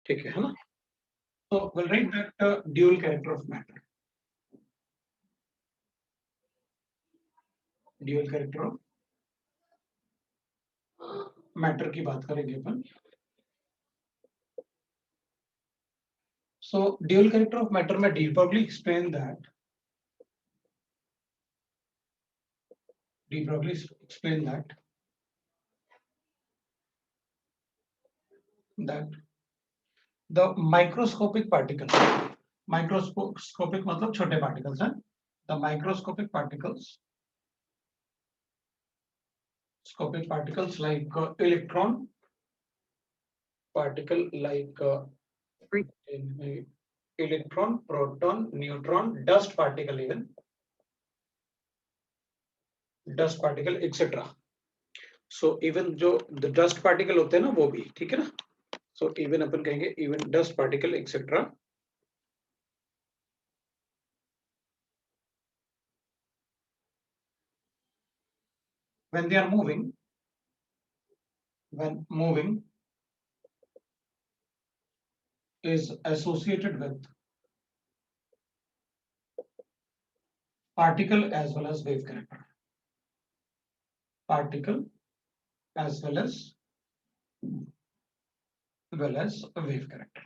ठीक है ना? So we'll write that dual character of matter. Dual character of matter की बात करेंगे अपन. So dual character of matter में de Broglie explain that. De Broglie explain that the microscopic particle, microscopic मतलब छोटे particles हैं. The microscopic particles like electron, particle like electron, proton, neutron, dust particle, even dust particle etc. So even जो the dust particle होते हैं ना वो भी, ठीक है ना? So even अपन कहेंगे even dust particle etc. When they are moving, is associated with particle as well as wave character. Particle as well as wave character.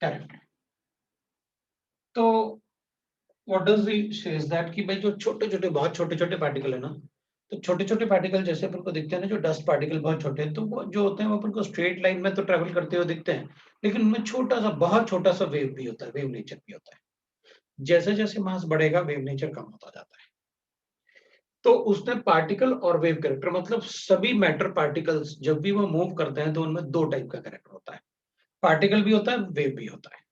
Correct. तो what does it says that कि भाई जो छोटे-छोटे बहुत छोटे-छोटे particle है ना, तो छोटे-छोटे पार्टिकल जैसे अपन को दिखते हैं ना, जो डस्ट पार्टिकल बहुत छोटे हैं, तो वो जो होते हैं वो अपन को स्ट्रेट लाइन में तो ट्रेवल करते हुए दिखते हैं, लेकिन उनमें छोटा सा बहुत छोटा सा वेव भी होता है, वेव नेचर भी होता है. जैसे-जैसे मास बढ़ेगा वेव नेचर कम होता जाता है. तो उसने पार्टिकल और वेव कैरेक्टर मतलब सभी मैटर पार्टिकल्स जब भी वो मूव करते हैं तो उनमें दो टाइप का कैरेक्टर होता है. पार्टिकल भी होता है, वेव भी होता है.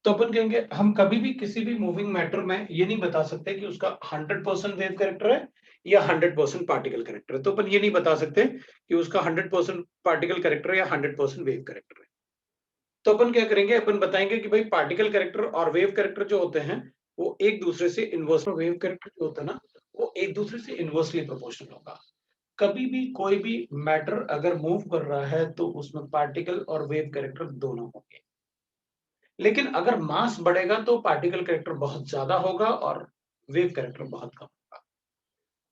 तो अपन कहेंगे हम कभी भी किसी भी मूविंग मैटर में ये नहीं बता सकते कि उसका 100% वेव कैरेक्टर है या 100% पार्टिकल कैरेक्टर है. तो अपन ये नहीं बता सकते कि उसका 100% पार्टिकल कैरेक्टर या 100% वेव कैरेक्टर है. तो अपन क्या करेंगे, अपन बताएंगे कि भाई पार्टिकल कैरेक्टर और वेव कैरेक्टर जो होते हैं वो एक दूसरे से इनवर्स, वेव कैरेक्टर जो होता है ना वो एक दूसरे से इनवर्सली प्रोपोर्शनल होगा. कभी भी कोई भी मैटर अगर मूव कर रहा है तो उसमें पार्टिकल और वेव कैरेक्टर दोनों होंगे. लेकिन अगर मास बढ़ेगा तो पार्टिकल कैरेक्टर बहुत ज्यादा होगा और वेव कैरेक्टर बहुत कम होगा.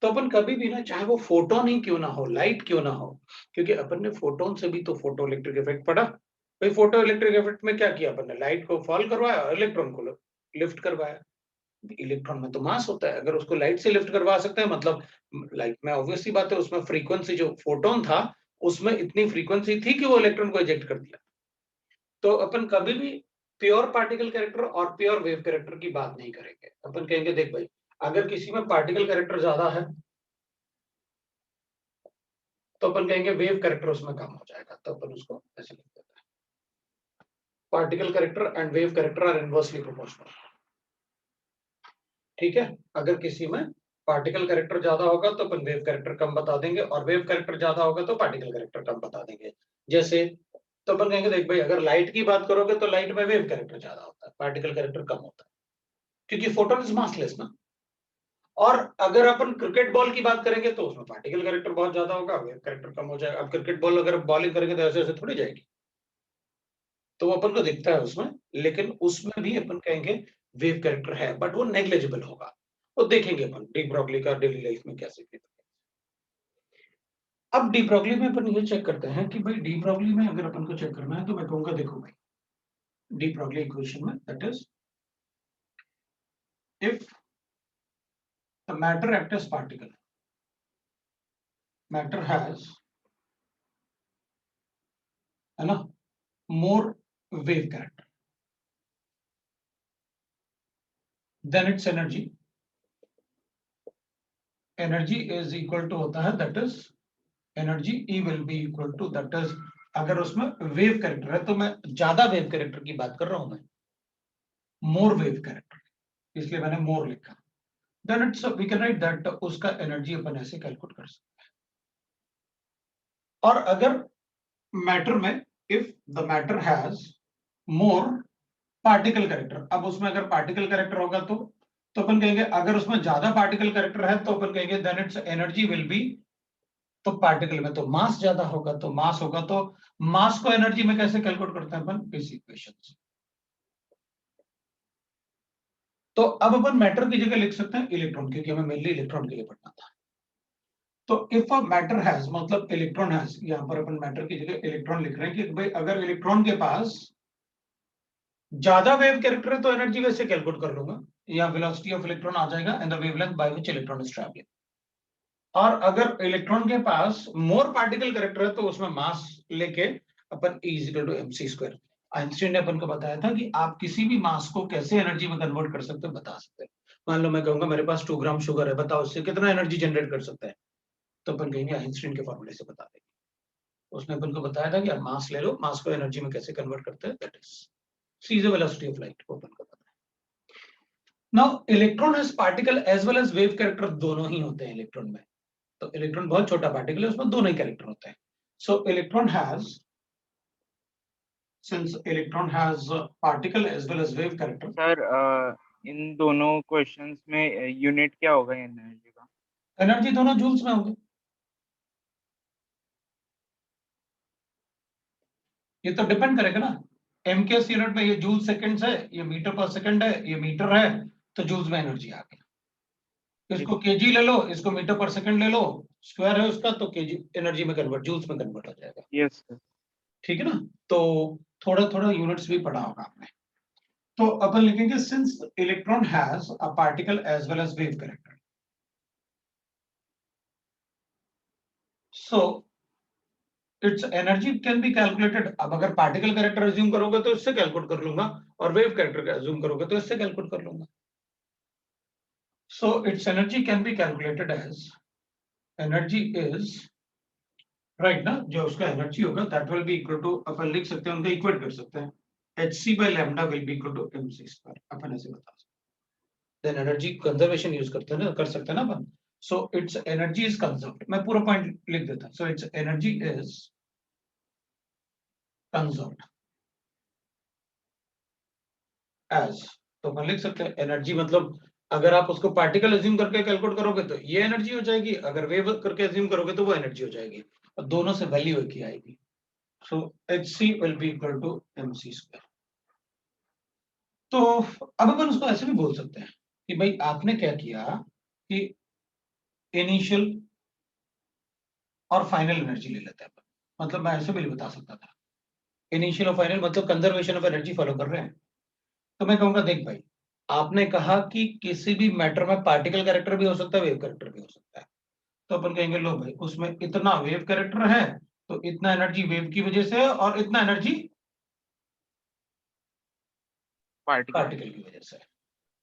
तो अपन कभी भी ना, चाहे वो फोटोन ही क्यों ना हो, लाइट क्यों ना हो, क्योंकि अपन ने फोटोन से भी तो फोटो इलेक्ट्रिक इफेक्ट पढ़ा. भाई फोटो इलेक्ट्रिक इफेक्ट में क्या किया अपन ने, लाइट को फॉल करवाया और इलेक्ट्रॉन को लिफ्ट करवाया. इलेक्ट्रॉन में तो मास होता है, अगर उसको लाइट से लिफ्ट करवा सकते हैं मतलब लाइट में ऑब्वियस सी बात है उसमें फ्रीक्वेंसी, जो फोटोन था उसमें इतनी फ्रीक्वेंसी थी कि वो इलेक्ट्रॉन को इजेक्ट कर दिया. तो अपन कभी भी प्योर पार्टिकल कैरेक्टर और प्योर वेव कैरेक्टर की बात नहीं करेंगे. अपन कहेंगे देख भाई, अगर किसी में पार्टिकल कैरेक्टर ज्यादा है तो अपन कहेंगे वेव कैरेक्टर उसमें कम हो जाएगा. तो अपन उसको ऐसे लिख देते हैं, particle character and wave character are inversely proportional. ठीक है, अगर किसी में पार्टिकल कैरेक्टर ज्यादा होगा तो अपन वेव कैरेक्टर कम बता देंगे और वेव कैरेक्टर ज्यादा होगा तो पार्टिकल कैरेक्टर कम बता देंगे. जैसे तो अपन कहेंगे देख भाई, अगर लाइट की बात करोगे तो लाइट में वेव कैरेक्टर ज्यादा होता है, पार्टिकल कैरेक्टर कम होता है, क्योंकि फोटोन इज मासलेस ना. और अगर अपन क्रिकेट बॉल की बात करेंगे तो उसमें पार्टिकल कैरेक्टर बहुत ज्यादा होगा, वेव कैरेक्टर कम हो जाएगा. अब क्रिकेट बॉल अगर बॉलिंग करेंगे तो ऐसे ऐसे थोड़ी जाएगी, तो वो अपन को दिखता है उसमें, लेकिन उसमें भी अपन कहेंगे वेव कैरेक्टर है, बट वो नेग्लिजिबल होगा. वो देखेंगे अपन डी ब्रॉगली का डेली लाइफ में कैसे. अब डी ब्रॉगली में अपन ये चेक करते हैं कि भाई डी ब्रॉगली में अगर अपन को चेक करना है तो मैं कहूंगा देखो भाई, डी ब्रॉगली इक्वेशन में that is if the matter act as particle, matter has, है ना, more wave character than its energy. Energy is equal to होता है that is energy E will be equal to that is, अगर उसमें wave character है तो मैं ज्यादा वेव कैरेक्टर की बात कर रहा हूं, मैं मोर वेव कैरेक्टर, इसलिए मैंने मोर लिखा. Then it's we can write that उसका एनर्जी अपन ऐसे कैलकुलेट कर सकते हैं. और अगर मैटर में if the matter has more particle character, अब उसमें अगर पार्टिकल कैरेक्टर होगा तो अपन कहेंगे, अगर उसमें ज्यादा पार्टिकल कैरेक्टर है तो अपन कहेंगे then its energy will be तो पार्टिकल में तो मास ज्यादा होगा, तो मास होगा तो मास को एनर्जी में कैसे कैलकुलेट करते हैं अपन, इस इक्वेशन से। तो अब अपन मैटर की जगह लिख सकते हैं इलेक्ट्रॉन, क्योंकि हमें मेनली इलेक्ट्रॉन के लिए पढ़ना था। तो इफ अ मैटर हैज, मतलब इलेक्ट्रॉन हैज, यहां पर अपन मैटर की जगह इलेक्ट्रॉन लिख रहे हैं कि भाई अगर इलेक्ट्रॉन के पास ज्यादा वेव कैरेक्टर है तो एनर्जी वैसे कैलकुलेट कर लूंगा, या वेलोसिटी ऑफ इलेक्ट्रॉन आ जाएगा and the wavelength by which electron is travelling. और अगर इलेक्ट्रॉन के पास मोर पार्टिकल कैरेक्टर है तो उसमें मास लेके अपन E is equal to mc square. Einstein ने अपन को बताया था कि आप किसी भी मास को कैसे एनर्जी में कन्वर्ट कर सकते हो, बता सकते हैं। मान लो मैं कहूंगा मेरे पास 2 ग्राम शुगर है, बताओ उससे कितना एनर्जी जनरेट कर सकता है, तो अपन कहेंगे आइंस्टाइन के फॉर्मूले से बता देंगे। उसने अपन को बताया था कि आप मास ले लो, मास को एनर्जी में कैसे कन्वर्ट करते हैं, that is c is the velocity of light, को अपन को पता है। Now electron has particle as well as wave character, दोनों ही होते हैं इलेक्ट्रॉन में। तो इलेक्ट्रॉन बहुत छोटा पार्टिकल है, उसमें दोनों ही कैरेक्टर होते हैं। So electron has, since electron has particle as well as wave character। Sir इन दोनों क्वेश्चंस में यूनिट क्या होगा एनर्जी का? एनर्जी दोनों जूल्स में होगी। ये तो डिपेंड करेगा ना, एम के यूनिट में ये जूल सेकंड्स है, ये मीटर पर सेकंड है, ये मीटर है, तो जूल्स में एनर्जी आ गया। इसको केजी ले लो, इसको मीटर पर सेकंड ले लो, स्क्वायर है उसका, तो केजी एनर्जी में कन्वर्ट, जूल्स में कन्वर्ट हो जाएगा। Yes sir. ठीक है ना। तो थोड़ा थोड़ा यूनिट्स भी पढ़ा होगा आपने। तो अपन लिखेंगे since electron has a particle as well as wave character, so its energy can be calculated. अब अगर पार्टिकल कैरेक्टर अज्यूम करोगे तो इससे कैलकुलेट कर लूंगा, और वेव कैरेक्टर का अज्यूम करोगे तो इससे कैलकुलेट कर लूंगा। So its energy can be calculated as, energy is, right ना, जो उसका एनर्जी होगा that will be equal to, अपन लिख सकते हैं, उनको इक्वेट कर सकते हैं, hc by lambda will be equal to mc square, अपन ऐसे बता सकते हैं। देन एनर्जी कंजर्वेशन यूज करते हैं ना, कर सकते हैं ना अपन। So its energy is conserved, मैं पूरा पॉइंट लिख देता हूं। So its energy is conserved as, तो अपन लिख सकते हैं एनर्जी मतलब अगर आप उसको पार्टिकल अज्यूम करके कैलकुलेट करोगे तो ये एनर्जी हो जाएगी, अगर वेव करके अज्यूम करोगे तो वो एनर्जी हो जाएगी, और दोनों से वैल्यू एक ही आएगी। सो hc will be equal to mc square। तो अब अपन उसको ऐसे भी बोल सकते हैं कि भाई आपने क्या किया कि इनिशियल और फाइनल एनर्जी ले लेते हैं अपन। मतलब मैं ऐसे भी बता सकता था, इनिशियल और फाइनल मतलब कंजर्वेशन ऑफ एनर्जी फॉलो कर रहे हैं। तो मैं कहूंगा देख भाई, आपने कहा कि किसी भी मैटर में पार्टिकल कैरेक्टर भी हो सकता है, वेव कैरेक्टर भी हो सकता है। तो अपन कहेंगे लो भाई उसमें इतना वेव कैरेक्टर है, तो इतना एनर्जी वेव की वजह से है और इतना एनर्जी पार्टिकल। पार्टिकल की वजह से है।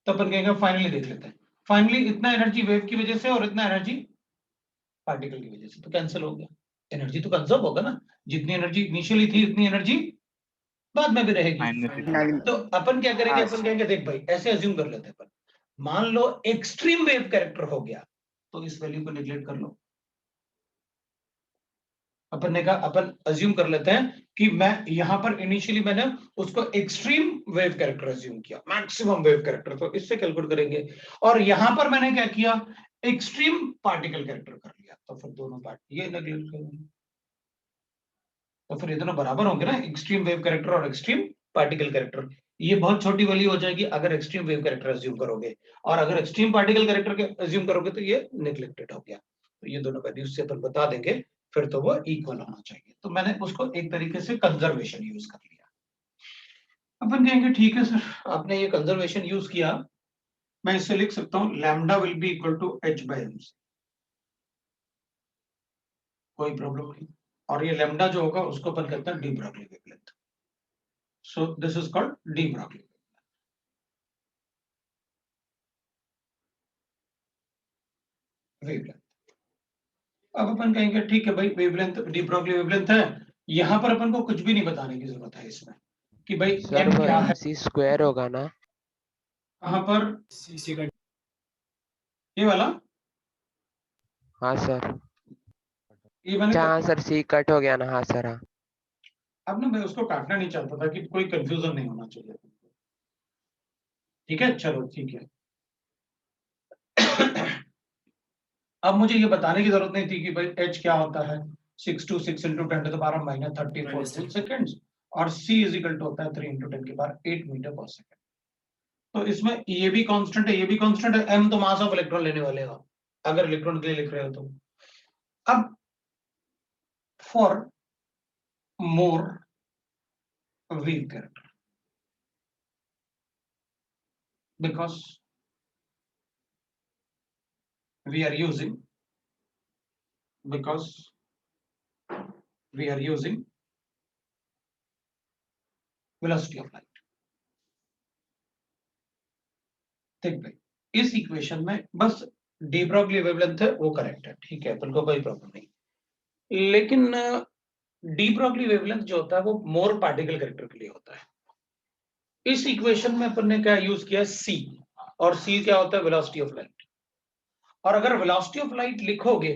तो अपन कहेंगे फाइनली देख लेते हैं, फाइनली इतना एनर्जी वेव की वजह से और इतना एनर्जी पार्टिकल की वजह से, तो कैंसिल हो गया। एनर्जी तो कंजर्व होगा ना, जितनी एनर्जी इनिशियली थी उतनी एनर्जी बाद में भी रहेगी। तो अपन क्या करेंगे, अपन कहेंगे देख भाई ऐसे अज्यूम कर लेते हैं अपन, मान लो एक्सट्रीम वेव कैरेक्टर हो गया, तो इस वैल्यू को निगलेक्ट कर लो। अपन ने कहा अपन अज्यूम कर लेते हैं कि मैं यहां पर इनिशियली मैंने उसको एक्सट्रीम वेव कैरेक्टर अज्यूम किया, मैक्सिमम वेव कैरेक्टर, तो इससे कैलकुलेट करेंगे। और यहां पर मैंने क्या किया, एक्सट्रीम पार्टिकल कैरेक्टर कर लिया, तो फिर दोनों पार्ट ये नेगलेक्ट करेंगे, तो फिर ये दोनों बराबर होंगे ना, एक्सट्रीम वेव कैरेक्टर और एक्सट्रीम पार्टिकल कैरेक्टर। ये बहुत छोटी वैल्यू हो जाएगी अगर एक्सट्रीम वेव कैरेक्टर अज्यूम करोगे, और अगर एक्सट्रीम पार्टिकल कैरेक्टर के अज्यूम करोगे तो ये नेग्लेक्टेड हो गया। तो ये दोनों वैल्यूज से अपन बता देंगे, फिर तो वो इक्वल होना चाहिए। तो मैंने उसको एक तरीके से कंजर्वेशन यूज कर लिया। अपन कहेंगे ठीक है सर, आपने ये कंजर्वेशन यूज किया, मैं इसे लिख सकता हूं lambda will be equal to h by m, कोई प्रॉब्लम नहीं। और ये लैम्डा जो होगा उसको अपन कहते हैं D Broglie wavelength. So this is called D Broglie wavelength. अब अपन कहेंगे ठीक है भाई वेवलेंथ डी ब्रॉगली वेवलेंथ है, यहां पर अपन को कुछ भी नहीं बताने की जरूरत है इसमें कि भाई सर m वो क्या है। mc स्क्वायर होगा ना? कहां पर, ये वाला, हाँ सर। ये मैंने अच्छा हाँ सर, सी कट हो गया ना, हाँ सर हाँ। अब ना मैं उसको काटना नहीं चाहता था कि कोई कंफ्यूजन नहीं होना चाहिए। ठीक है, चलो ठीक है। अब मुझे ये बताने की जरूरत नहीं थी कि भाई h क्या होता है 6 to 6 into 10 to the power minus 34 seconds और c is equal to होता है 3 into 10 के पावर 8 मीटर पर सेकंड। तो इसमें ये भी कांस्टेंट है, ये भी कांस्टेंट है, m तो मास ऑफ इलेक्ट्रॉन लेने वाले हो अगर इलेक्ट्रॉन के लिए लिख रहे हो तो। अब for more weak character because we are using velocity of light। ठीक भाई, इस इक्वेशन में बस डी ब्रॉगली वेवलेंथ है वो करेक्ट है, ठीक है, अपन को कोई प्रॉब्लम नहीं। लेकिन डी ब्रॉगली वेवलेंथ जो होता है वो मोर पार्टिकल कैरेक्टर के लिए होता है। इस इक्वेशन में अपन ने क्या यूज किया, सी, और सी क्या होता है, वेलोसिटी ऑफ लाइट। और अगर वेलोसिटी ऑफ लाइट लिखोगे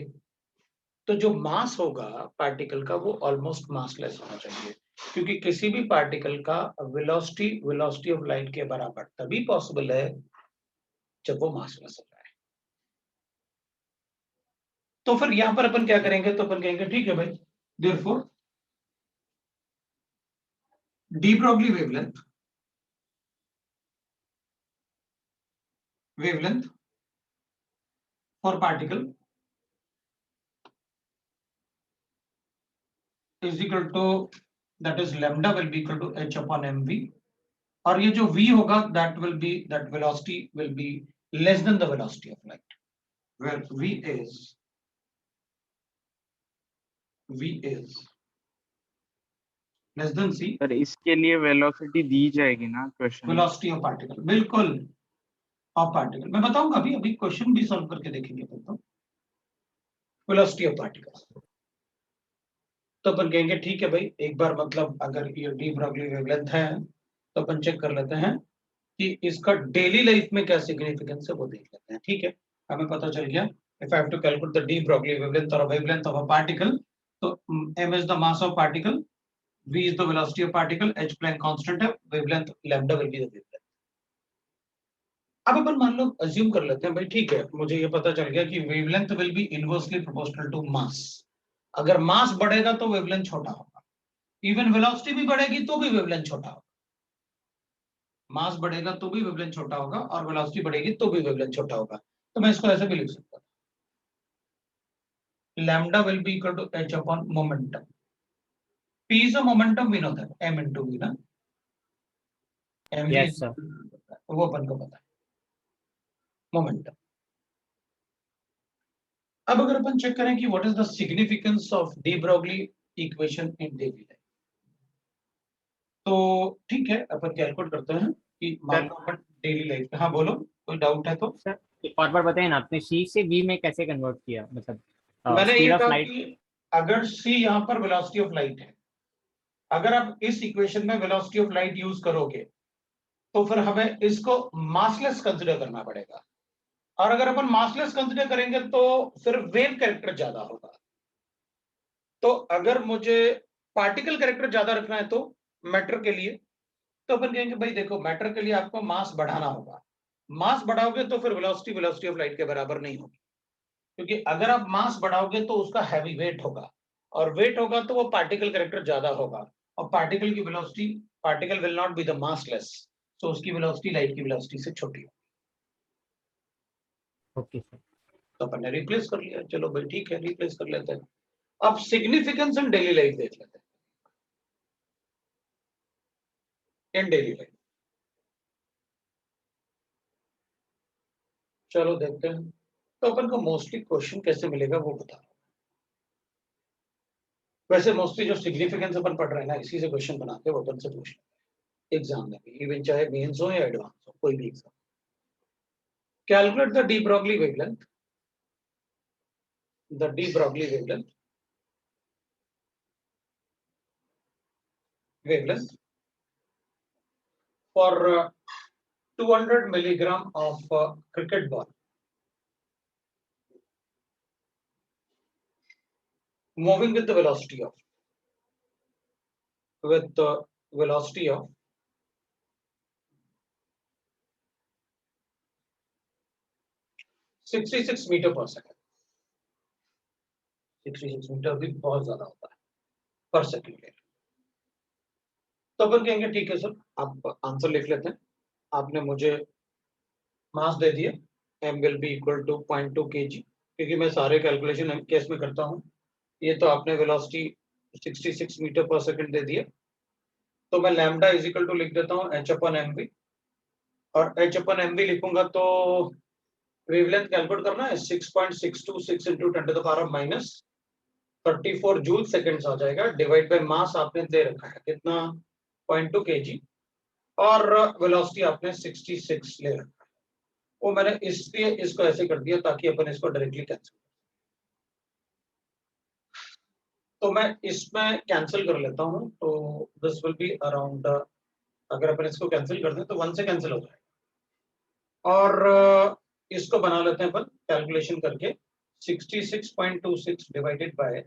तो जो मास होगा पार्टिकल का वो ऑलमोस्ट मासलेस होना चाहिए, क्योंकि किसी भी पार्टिकल का वेलोसिटी ऑफ लाइट के बराबर तभी पॉसिबल है जब वो मासलेस हो जाए। तो फिर यहां पर अपन क्या करेंगे, तो अपन कहेंगे ठीक है भाई, therefore de Broglie wavelength for particle is equal to, that is lambda will be equal to h upon mv, और ये जो v होगा that velocity will be less than the velocity of light, where v is less than c, sir इसके लिए velocity दी जाएगी ना question? Velocity of particle, बिल्कुल ऑफ पार्टिकल मैं बताऊंगा, अभी अभी क्वेश्चन भी सॉल्व करके देखेंगे अपन तो। वेलोसिटी ऑफ पार्टिकल, तो अपन कहेंगे ठीक है भाई, एक बार मतलब अगर ये डी ब्रॉगली वेवलेंथ है तो अपन चेक कर लेते हैं कि इसका डेली लाइफ में क्या सिग्निफिकेंस है वो देख लेते हैं। ठीक है, हमें पता चल गया, if I have to calculate the de Broglie wavelength और वेवलेंथ ऑफ अ पार्टिकल, तो m is the mass of particle, v is the velocity of particle, h Planck constant है, wavelength lambda will be the wavelength। अब अपन मान लो assume कर लेते हैं भाई, ठीक है, मुझे ये पता चल गया कि wavelength will be inversely proportional to mass. अगर मास बढ़ेगा तो वेवलेंथ छोटा होगा, इवन वेलोसिटी भी बढ़ेगी तो भी वेवलेंथ छोटा होगा। मास बढ़ेगा तो भी वेवलेंथ छोटा होगा और वेलोसिटी बढ़ेगी तो भी वेवलेंथ छोटा होगा। तो मैं इसको ऐसे भी लिख सकता हूं, lambda will be equal to h upon momentum. p is a momentum, we know that m into v ना, mv Yes, sir. वो अपन को पता है मोमेंटम। अब अगर अपन चेक करें कि what is the significance of D Broglie equation in daily life, तो ठीक है अपन कैलकुलेट करते हैं कि मान लो अपन डेली लाइफ, हाँ बोलो कोई डाउट है तो। सर एक और बार बताइए ना, आपने सी से वी में कैसे कन्वर्ट किया, मतलब मैंने स्पीड ये ऑफ कहा लाइट? कि अगर c यहाँ पर वेलोसिटी ऑफ लाइट है, अगर आप इस इक्वेशन में वेलोसिटी ऑफ लाइट यूज करोगे तो फिर हमें इसको मासलेस कंसिडर करना पड़ेगा, और अगर अपन मासलेस कंसिडर करेंगे तो फिर वेव कैरेक्टर ज्यादा होगा। तो अगर मुझे पार्टिकल कैरेक्टर ज्यादा रखना है तो मैटर के लिए, तो अपन कहेंगे भाई देखो मैटर के लिए आपको मास बढ़ाना होगा, मास बढ़ाओगे तो फिर वेलोसिटी ऑफ लाइट के बराबर नहीं होगी, क्योंकि अगर आप मास बढ़ाओगे तो उसका हैवी वेट होगा, और वेट होगा तो वो पार्टिकल कैरेक्टर ज्यादा होगा, और पार्टिकल की velocity, particle will not be the massless, तो उसकी वेलोसिटी लाइट की वेलोसिटी से छोटी होगी। Okay sir. तो अपन ने रिप्लेस कर लिया, चलो भाई ठीक है रिप्लेस कर लेते हैं। अब सिग्निफिकेंस इन डेली लाइफ देख लेते हैं, इन डेली लाइफ चलो देखते हैं। तो अपन को मोस्टली क्वेश्चन कैसे मिलेगा वो बता, वैसे मोस्टली जो सिग्निफिकेंस अपन पढ़ रहे हैं ना इसी से क्वेश्चन बना के वो अपन से पूछ लेते हैं एग्जाम में भी, इवन चाहे मेंस हो या एडवांस हो कोई भी exam. Calculate the de Broglie wavelength, the de Broglie wavelength for 200 milligram of cricket ball moving with the velocity of 66 meter per second. 66 metre भी बहुत ज्यादा होता है पर सेकंड। तो अपन कहेंगे ठीक है सर, आप आंसर लिख लेते हैं। आपने मुझे मास दे दिया, m will be equal to 0.2 kg, क्योंकि मैं सारे कैलकुलेशन केस में करता हूँ। ये तो आपने वेलोसिटी 66 मीटर पर सेकंड दे दिया, तो मैं लैम्डा इज इक्वल टू लिख देता हूँ h/mv, और h/mv लिखूंगा तो वेवलेंथ कैलकुलेट करना है 6.626 इंटू 10⁻⁻34 जूल सेकेंड्स आ जाएगा, डिवाइड बाय मास आपने दे रखा है कितना 0.2 kg, और वेलोसिटी आपने 66 ले रखा है। वो मैंने इसलिए इसको ऐसे कर दिया ताकि अपन इसको डायरेक्टली कैंसिल, तो मैं इसमें कैंसिल कर लेता हूं, तो दिस विल बी अराउंड, अगर अपन इसको कैंसिल कर दें तो 1 से कैंसिल हो जाएगा, और इसको बना लेते हैं अपन कैलकुलेशन करके 66.26 डिवाइडेड बाय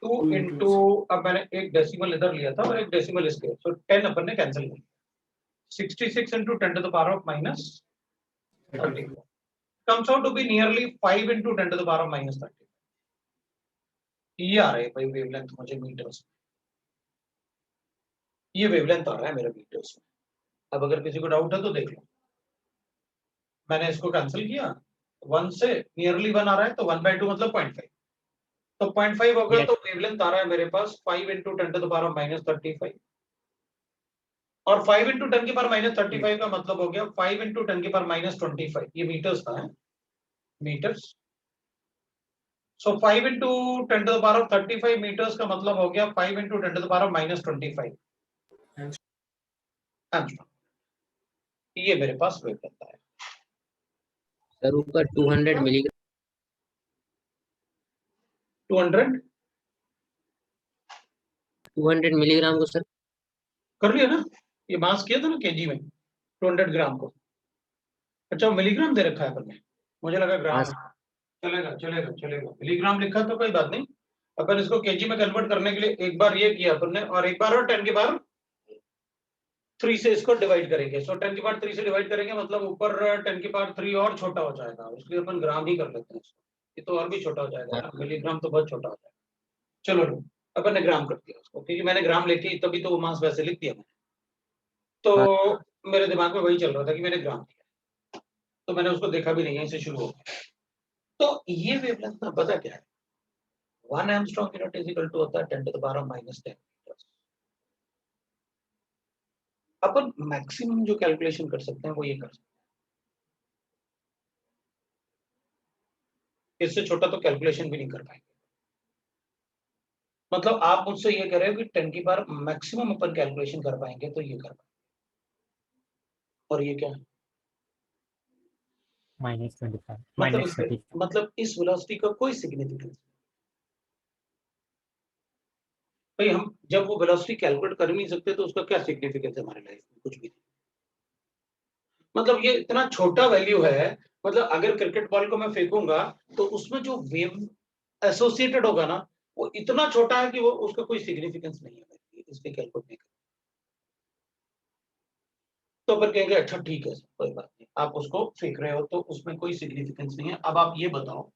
2 इंटू, अब मैंने एक डेसिमल इधर लिया था और एक डेसिमल इसके, तो 10 अपन ने कैंसिल कर दिया, 66 into 10⁻⁻30 comes out to be nearly 5 into 10⁻⁻30। ये आ रहा है भाई वेवलेंथ मुझे मीटर्स में, ये वेवलेंथ आ रहा है मेरे मीटर्स में। अब अगर किसी को डाउट है तो देख लो, मैंने इसको कैंसिल किया, 1 से नियरली 1 आ रहा है, तो 1/2 मतलब 0.5, तो 0.5 होगा, Yes. तो वेवलेंथ आ रहा है मेरे पास 5 into 10⁻⁻35, और 5 into 10⁻⁻35 का मतलब हो गया 5 into 10⁻⁻25, ये मीटर्स का है, मीटर्स। सो 5 into 10⁻35 मीटर्स का मतलब हो गया 5 into 10⁻⁻25 एंगस्ट्रॉम। ये मेरे पास वेवलेंथ है सर ऊपर 200 मिलीग्राम 200 मिलीग्राम को सर कर लिया ना, ये मास किया था ना केजी में 200 ग्राम को, अच्छा मिलीग्राम दे रखा है अपन ने, मुझे लगा ग्राम है। चलेगा चलेगा चलेगा, मिलीग्राम लिखा तो कोई बात नहीं, अपन इसको केजी में कन्वर्ट करने के लिए एक बार ये किया अपन ने, और एक बार और 10 की पावर 3 से इसको डिवाइड करेंगे, सो 10 की पावर 3 से डिवाइड करेंगे मतलब ऊपर 10 की पावर 3 और छोटा हो जाएगा, इसलिए अपन ग्राम ही कर लेते हैं इसको, ये तो और भी छोटा हो जाएगा ना, मिलीग्राम तो बहुत छोटा हो जाएगा। चलो लो, अपन ने ग्राम कर दिया उसको, क्योंकि मैंने ग्राम लेके तभी तो वो मास वैसे लिख दिया मैंने, तो मेरे दिमाग में वही चल रहा था कि मैंने ग्राम दिया, तो मैंने उसको देखा भी नहीं है, इसे शुरू हो गया। तो ये वेवलेंथ ना पता क्या है, 1 angstrom unit is equal to होता है 10⁻⁻10 मीटर्स। अपन मैक्सिमम जो कैलकुलेशन कर सकते हैं वो ये कर सकते हैं, इससे छोटा तो कैलकुलेशन भी नहीं कर पाएंगे। मतलब आप मुझसे ये कह रहे हो कि 10 की पावर मैक्सिमम अपन कैलकुलेशन कर पाएंगे, तो ये कर पाएंगे, और ये क्या है -25 मतलब -30 मतलब इस वेलोसिटी का कोई सिग्निफिकेंस, भाई हम जब वो वेलोसिटी कैलकुलेट कर ही नहीं सकते तो उसका क्या सिग्निफिकेंस है हमारे लाइफ में, कुछ भी नहीं। मतलब ये इतना छोटा वैल्यू है, मतलब अगर क्रिकेट बॉल को मैं फेंकूंगा तो उसमें जो वेव एसोसिएटेड होगा ना, वो इतना छोटा है कि वो उसका कोई सिग्निफिकेंस नहीं है, इसलिए कैलकुलेट नहीं कर। तो अपन कहेंगे अच्छा ठीक है कोई बात नहीं, आप उसको फेंक रहे हो तो उसमें कोई सिग्निफिकेंस नहीं है। अब आप ये बताओ,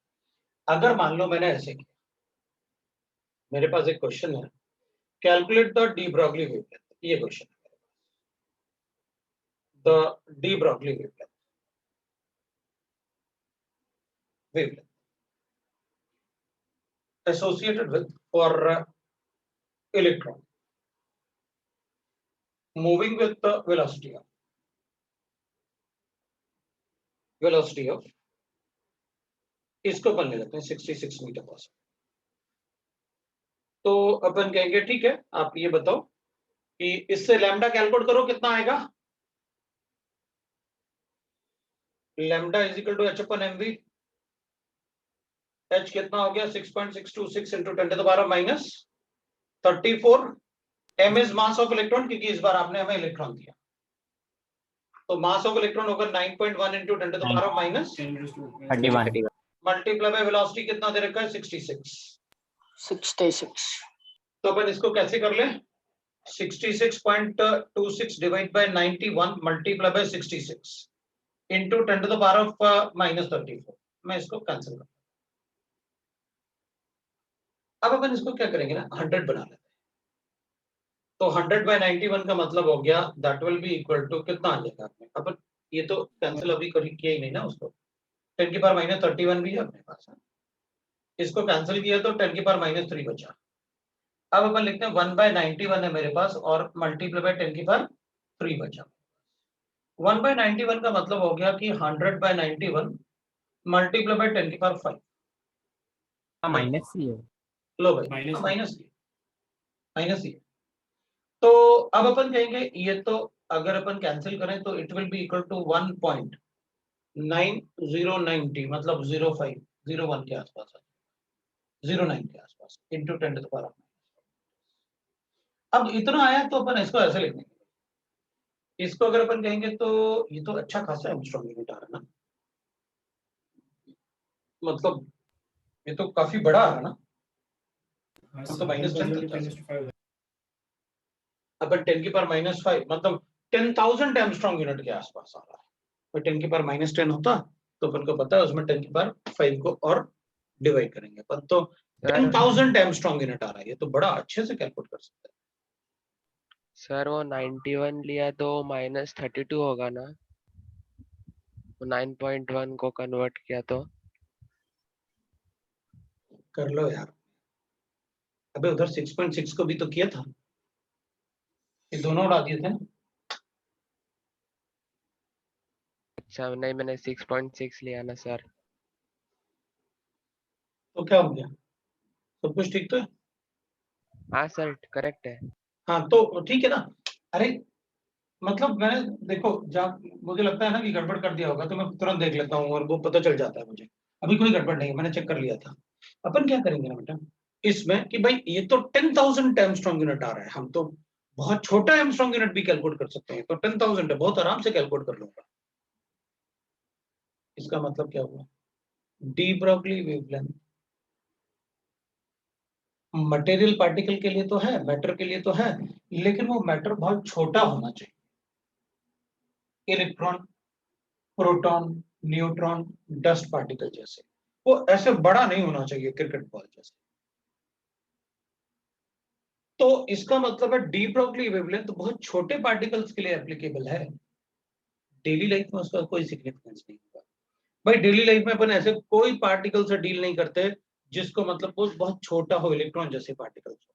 अगर मान लो मैंने ऐसे किया, मेरे पास एक क्वेश्चन है, calculate the de Broglie wavelength, ये क्वेश्चन है, the de Broglie wavelength associated with for electron moving with the velocity of इसको अपन ले लेते हैं 66 मीटर पर सेकंड। तो अपन कहेंगे ठीक है, आप ये बताओ कि इससे लैम्डा कैलकुलेट करो, कितना आएगा, lambda is equal to h/mv, h कितना हो गया 6.626 into 10⁻⁻34, m is mass of electron, क्योंकि इस बार आपने हमें इलेक्ट्रॉन दिया, तो मास ऑफ इलेक्ट्रॉन होगा 9.1 इंटू 10⁻31 मल्टीप्लाई बाय वेलोसिटी कितना दे रखा है 66। तो अपन इसको कैसे कर ले, 66.26 divide by 91 multiply by 66 into 10⁻⁻34, मैं इसको कैंसिल कर, अब अपन इसको क्या करेंगे ना 100 बना लेते हैं। तो 100/91 का मतलब हो गया that will be equal to कितना आ जाएगा अपने अपन, ये तो कैंसिल अभी किया ही नहीं ना उसको, 10⁻31 भी है अपने पास, इसको कैंसिल किया तो 10⁻³ बचा। अब अपन लिखते हैं 1/91 है मेरे पास और मल्टीप्लाई बाय 10⁻³ बचा। 1/91 का मतलब हो गया कि 100/91 मल्टीप्लाई बाय 10⁻5। माइनस ही है। लो भाई माइनस ही। तो अब अपन कहेंगे ये तो अगर अपन कैंसिल करें तो it will be equal to 1.9090 मतलब 0501 के आसपास है, 09 के आसपास इंटू 10⁻। अब इतना आया तो अपन इसको ऐसे लिख देंगे, इसको अगर अपन कहेंगे तो ये तो अच्छा खासा एंगस्ट्रॉम यूनिट आ रहा है ना, मतलब ये तो काफी बड़ा आ रहा है ना, तो -10 अपन 10⁻⁵ मतलब 10,000 एंगस्ट्रॉम यूनिट के आसपास आ रहा है। तो 10⁻⁻10 होता तो अपन को पता है उसमें 10⁻5 को और डिवाइड करेंगे अपन, तो 10,000 एंगस्ट्रॉम यूनिट आ रहा है, ये तो बड़ा अच्छे से कैलकुलेट कर सकते हैं। सर वो 91 लिया तो -32 होगा ना, 9.1 को कन्वर्ट किया तो। कर लो यार, अबे उधर 6.6 को भी तो किया था, ये दोनों उड़ा दिए थे ना। अच्छा नहीं, मैंने 6.6 लिया ना सर। तो क्या हो गया, सब कुछ ठीक तो है? हाँ सर करेक्ट है। हाँ तो ठीक है ना। अरे मतलब मैंने देखो जब मुझे लगता है ना कि गड़बड़ कर दिया होगा तो मैं तुरंत देख लेता हूँ और वो पता चल जाता है मुझे, अभी कोई गड़बड़ नहीं है, मैंने चेक कर लिया था। अपन क्या करेंगे ना बेटा इसमें कि भाई ये तो 10,000 एंगस्ट्रॉम यूनिट आ रहा है, हम तो बहुत छोटा एंगस्ट्रॉम यूनिट भी कैलकुलेट कर सकते हैं, तो 10,000 है, बहुत आराम से कैलकुलेट कर लूंगा। इसका मतलब क्या हुआ, de Broglie wavelength material particle के लिए तो है, मैटर के लिए तो है, लेकिन वो मैटर बहुत छोटा होना चाहिए। Electron, proton, neutron, dust particle जैसे, वो ऐसे बड़ा नहीं होना चाहिए क्रिकेट बॉल जैसे। तो इसका मतलब है डी ब्रोगली वेवलेंथ बहुत छोटे पार्टिकल्स के लिए एप्लीकेबल है, डेली लाइफ में उसका कोई सिग्निफिकेंस नहीं होगा। भाई डेली लाइफ में अपन ऐसे कोई पार्टिकल से डील नहीं करते जिसको मतलब वो बहुत छोटा हो, इलेक्ट्रॉन जैसे पार्टिकल्स हो,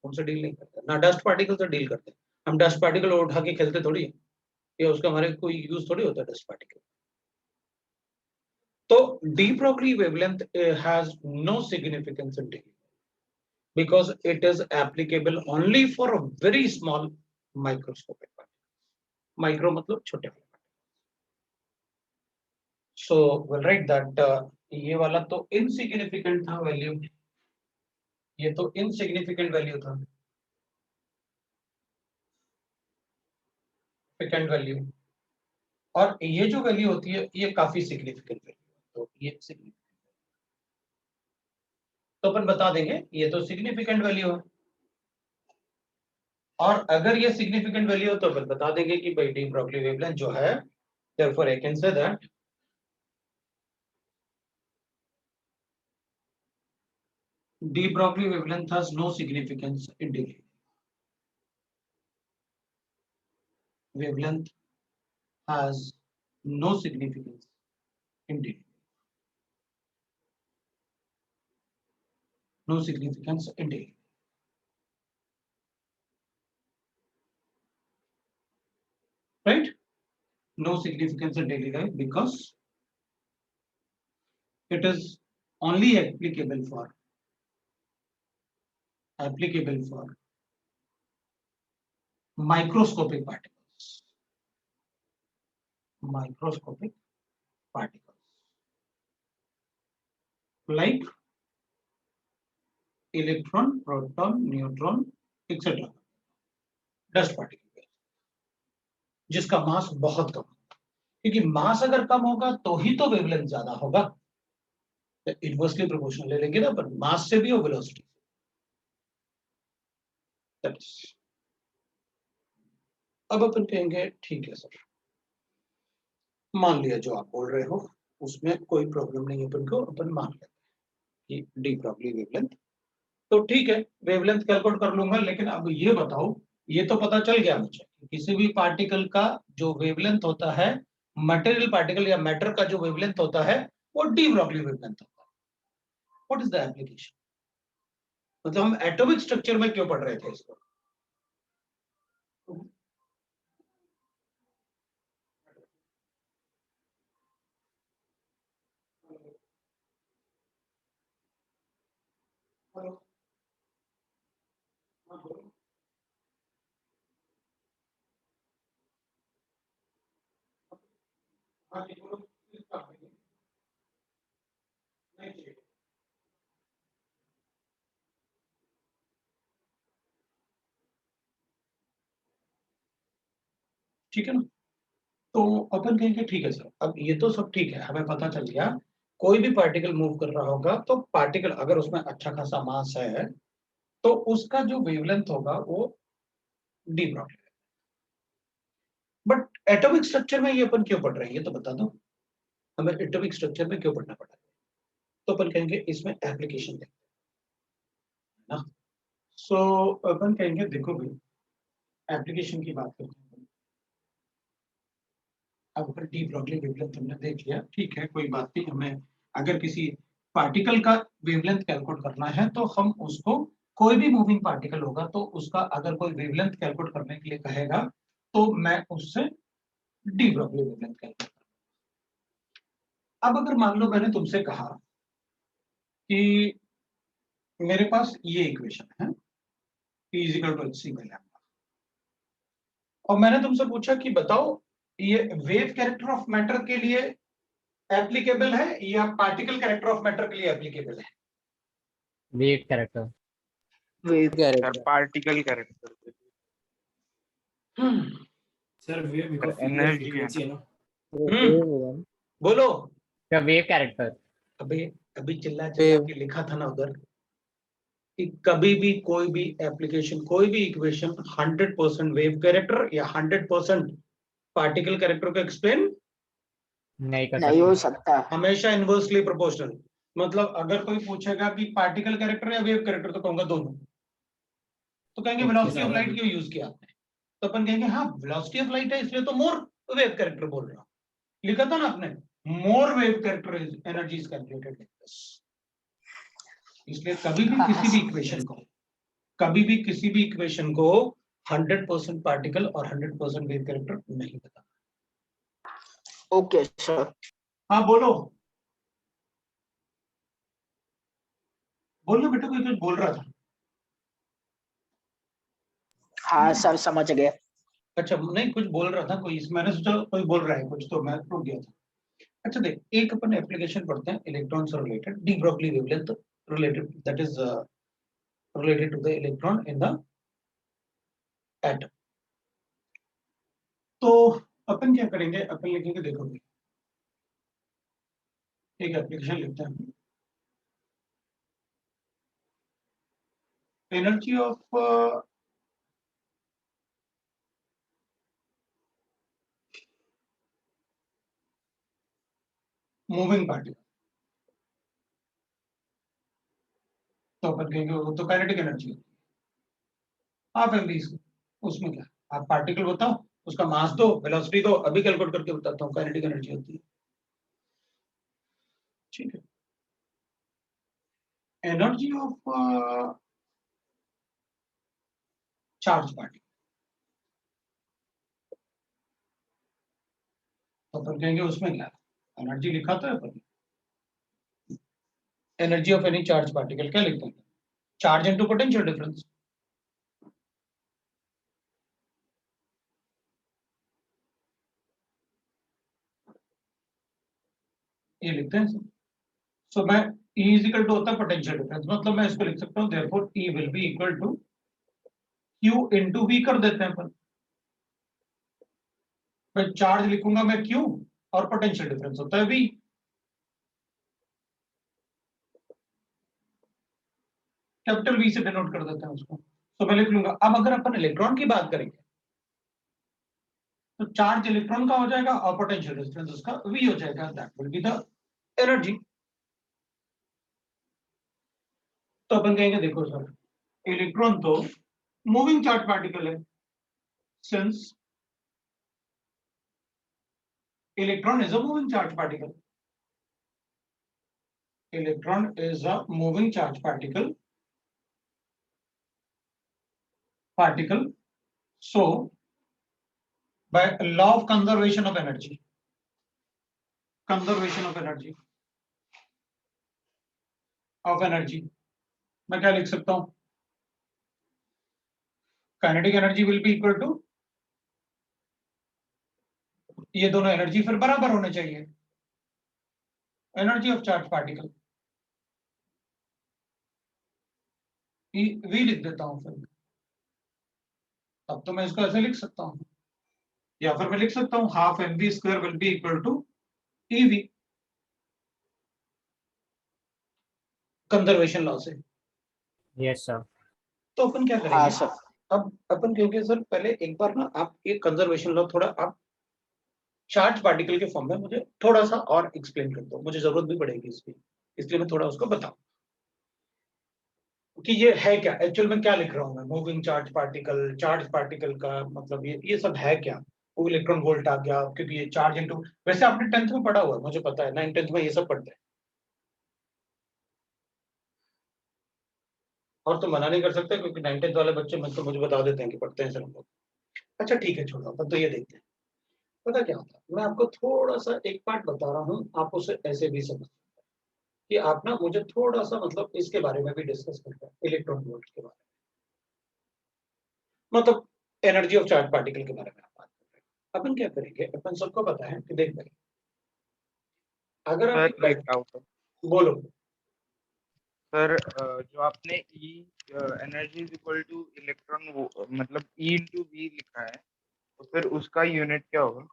उनसे डील नहीं करते, ना डस्ट पार्टिकल से डील करते। हम डस्ट पार्टिकल उठा के खेलते थोड़ी है, या उसका हमारे कोई यूज थोड़ी होता है डस्ट पार्टिकल। तो de Broglie wavelength has no significance in daily because it is applicable only for a very small microscopic particles. Micro मतलब छोटे वाले particles. So we'll write that ये वाला तो insignificant था वैल्यू, ये तो insignificant वैल्यू था, significant वैल्यू, और ये जो वैल्यू होती है ये काफी सिग्निफिकेंट वैल्यू, तो ये significant, तो अपन बता देंगे ये तो सिग्निफिकेंट वैल्यू है। और अगर ये सिग्निफिकेंट वैल्यू हो तो अपन बता देंगे कि भाई डी ब्रोगली वेवलेंथ जो है, therefore I can say that de Broglie wavelength has no significance in daily life. Wavelength has no significance in daily life. No significance in daily life. Right? No significance in daily life because it is only applicable for microscopic particles. Microscopic particles like electron, proton, neutron, etc. Dust particle जिसका मास बहुत कम, क्योंकि मास अगर कम होगा तो ही तो wavelength ज्यादा होगा, तो इनवर्सली प्रोपोर्शनल ले लेंगे ना पर मास से भी हो वेलोसिटी। अब अपन कहेंगे ठीक है सर, मान लिया जो आप बोल रहे हो, उसमें कोई प्रॉब्लम नहीं है अपन को, अपन मान लेते हैं कि डी ब्रोगली वेवलेंथ तो ठीक है, वेवलेंथ कैलकुलेट कर लूंगा, लेकिन अब ये बताओ, ये तो पता चल गया मुझे किसी भी पार्टिकल का जो वेवलेंथ होता है, मटेरियल पार्टिकल या मैटर का जो वेवलेंथ होता है वो डी ब्रॉगली वेवलेंथ होता है। What is the application? मतलब हम एटॉमिक स्ट्रक्चर में क्यों पढ़ रहे थे इसको? ठीक है ना? तो अपन कहेंगे ठीक है सर, अब ये तो सब ठीक है, हमें पता चल गया कोई भी पार्टिकल मूव कर रहा होगा तो पार्टिकल अगर उसमें अच्छा खासा मास है तो उसका जो वेवलेंथ होगा वो de Broglie. But atomic structure में ये अपन क्यों पढ़ रहे हैं, ये तो बता दो, हमें एटॉमिक स्ट्रक्चर में क्यों पढ़ना पड़ा? तो अपन कहेंगे इसमें एप्लीकेशन देखते हैं ना। सो अपन कहेंगे देखो भाई, एप्लीकेशन की बात करते हैं। अब अपन डी ब्रॉगली वेवलेंथ हमने देख लिया, ठीक है, कोई बात नहीं। हमें अगर किसी पार्टिकल का वेवलेंथ कैलकुलेट करना है तो हम उसको, कोई भी मूविंग पार्टिकल होगा तो उसका अगर कोई वेवलेंथ कैलकुलेट करने के लिए कहेगा तो मैं उससे डी ब्रॉगली वेवलेंथ कैलकुलेट करूंगा। अब अगर मान लो मैंने तुमसे कहा कि मेरे पास ये इक्वेशन है, P = hc by लैम्डा, और मैंने तुमसे पूछा कि बताओ ये वेव कैरेक्टर ऑफ मैटर के लिए एप्लीकेबल है या पार्टिकल कैरेक्टर ऑफ मैटर के लिए एप्लीकेबल है? Wave character. Wave sir character. Particle character. Sir wave because energy है फ्रीक्वेंसी है ना। बोलो। क्या वेव कैरेक्टर? अभी अभी चिल्ला चिल्ला के लिखा था ना उधर कि कभी भी कोई भी एप्लीकेशन, कोई भी इक्वेशन 100% वेव कैरेक्टर या 100% पार्टिकल कैरेक्टर को एक्सप्लेन नहीं कर नहीं हो सकते। सकता। हमेशा इनवर्सली प्रोपोर्शनल। मतलब अगर कोई पूछेगा कि पार्टिकल कैरेक्टर या वेव कैरेक्टर, तो कहूंगा दोनों। तो कहेंगे वेलोसिटी ऑफ लाइट क्यों यूज किया आपने? तो अपन कहेंगे हाँ वेलोसिटी ऑफ लाइट है इसलिए तो मोर वेव कैरेक्टर बोल रहा हूं। लिखा था ना आपने, more wave character is energy is calculated like this. इसलिए कभी भी किसी भी इक्वेशन को, कभी भी किसी भी इक्वेशन को 100% पार्टिकल और 100% वेव कैरेक्टर नहीं बताना। Okay sir. हाँ बोलो, बोलो बेटा, कोई कुछ बोल रहा था। हाँ सर समझ गए। अच्छा नहीं, कुछ बोल रहा था कोई, मैंने सोचा कोई बोल रहा है कुछ, तो मैं रुक गया था। अच्छा देख, एक अपन एप्लीकेशन पढ़ते हैं इलेक्ट्रॉन से related, de Broglie wavelength related, that is related to the electron in the atom. तो अपन क्या करेंगे, अपन लिखेंगे, देखो भाई एक एप्लीकेशन लिखते हैं, एनर्जी ऑफ मूविंग पार्टिकल। तो अपन कहेंगे वो तो काइनेटिक एनर्जी होती है। आप एमवी, उसमें क्या, आप पार्टिकल बताओ, उसका मास दो, वेलोसिटी दो, अभी कैलकुलेट करके बताता हूँ, काइनेटिक एनर्जी होती है। ठीक है, एनर्जी ऑफ चार्ज पार्टिकल। तो अपन कहेंगे उसमें क्या, एनर्जी लिखा था अपन, energy of any charge particle क्या लिखते हैं, चार्ज इनटू पोटेंशियल डिफरेंस। ये लिखते हैं। सो मैं E इज इक्वल टू होता है पोटेंशियल डिफरेंस, मतलब मैं इसको लिख सकता हूँ therefore E will be equal to Q into V कर देते हैं अपन। मैं चार्ज लिखूंगा मैं Q और पोटेंशियल डिफरेंस होता है V। कैपिटल V से डिनोट कर देते हैं उसको। तो मैं लिख लूंगा, अब अगर अपन इलेक्ट्रॉन की बात करेंगे तो चार्ज इलेक्ट्रॉन का हो जाएगा और पोटेंशियल डिफरेंस उसका V हो जाएगा, that will be the energy. तो अपन कहेंगे देखो सर इलेक्ट्रॉन तो मूविंग चार्ज पार्टिकल है, since electron is a moving charge particle, electron is a moving charge particle, so by law of conservation of energy मैं क्या लिख सकता हूं, kinetic energy will be equal to, ये दोनों energy फिर बराबर होने चाहिए, energy of charge particle V लिख देता हूं फिर, अब तो मैं इसको ऐसे लिख सकता हूं, या फिर मैं लिख सकता हूं half M V square will be equal to EV, conservation law से। Yes sir. तो अपन क्या हाँ करेंगे, सर। अब अपन कहेंगे सर पहले एक बार ना आप ये कंजर्वेशन लॉ थोड़ा आप चार्ज पार्टिकल के फॉर्म में मुझे थोड़ा सा और एक्सप्लेन कर दो, मुझे जरूरत भी पड़ेगी इसकी, इसलिए मैं थोड़ा उसको बताऊं कि ये है क्या, एक्चुअल में क्या लिख रहा हूं मैं, मूविंग चार्ज पार्टिकल का मतलब ये सब है क्या, वो इलेक्ट्रॉन वोल्ट आ गया, क्योंकि ये चार्ज इनटू, वैसे आपने 10th में पढ़ा हुआ है, मुझे पता है 9th 10th में ये सब पढ़ते हैं, और तो मना नहीं कर सकते क्योंकि 9th 10th वाले बच्चे मैं तो मुझे बता देते हैं कि पढ़ते हैं सर हम लोग। अच्छा ठीक है छोड़ो, अपन तो ये देखते हैं, पता क्या होता है, मैं आपको थोड़ा सा एक पार्ट बता रहा हूँ, आप उसे ऐसे भी समझ कि आप ना मुझे थोड़ा सा मतलब इसके बारे में भी डिस्कस करते हैं, इलेक्ट्रॉन वोल्ट के बारे में, मतलब एनर्जी ऑफ चार्ज पार्टिकल के बारे में आप बात कर रहे हैं। अपन क्या करेंगे, अपन सबको पता है कि देख भाई, अगर आप सर एक डाउट है बोलो, सर, जो आपने ई energy is equal two electron मतलब ई इंटू वी लिखा है, तो फिर उसका यूनिट क्या होगा?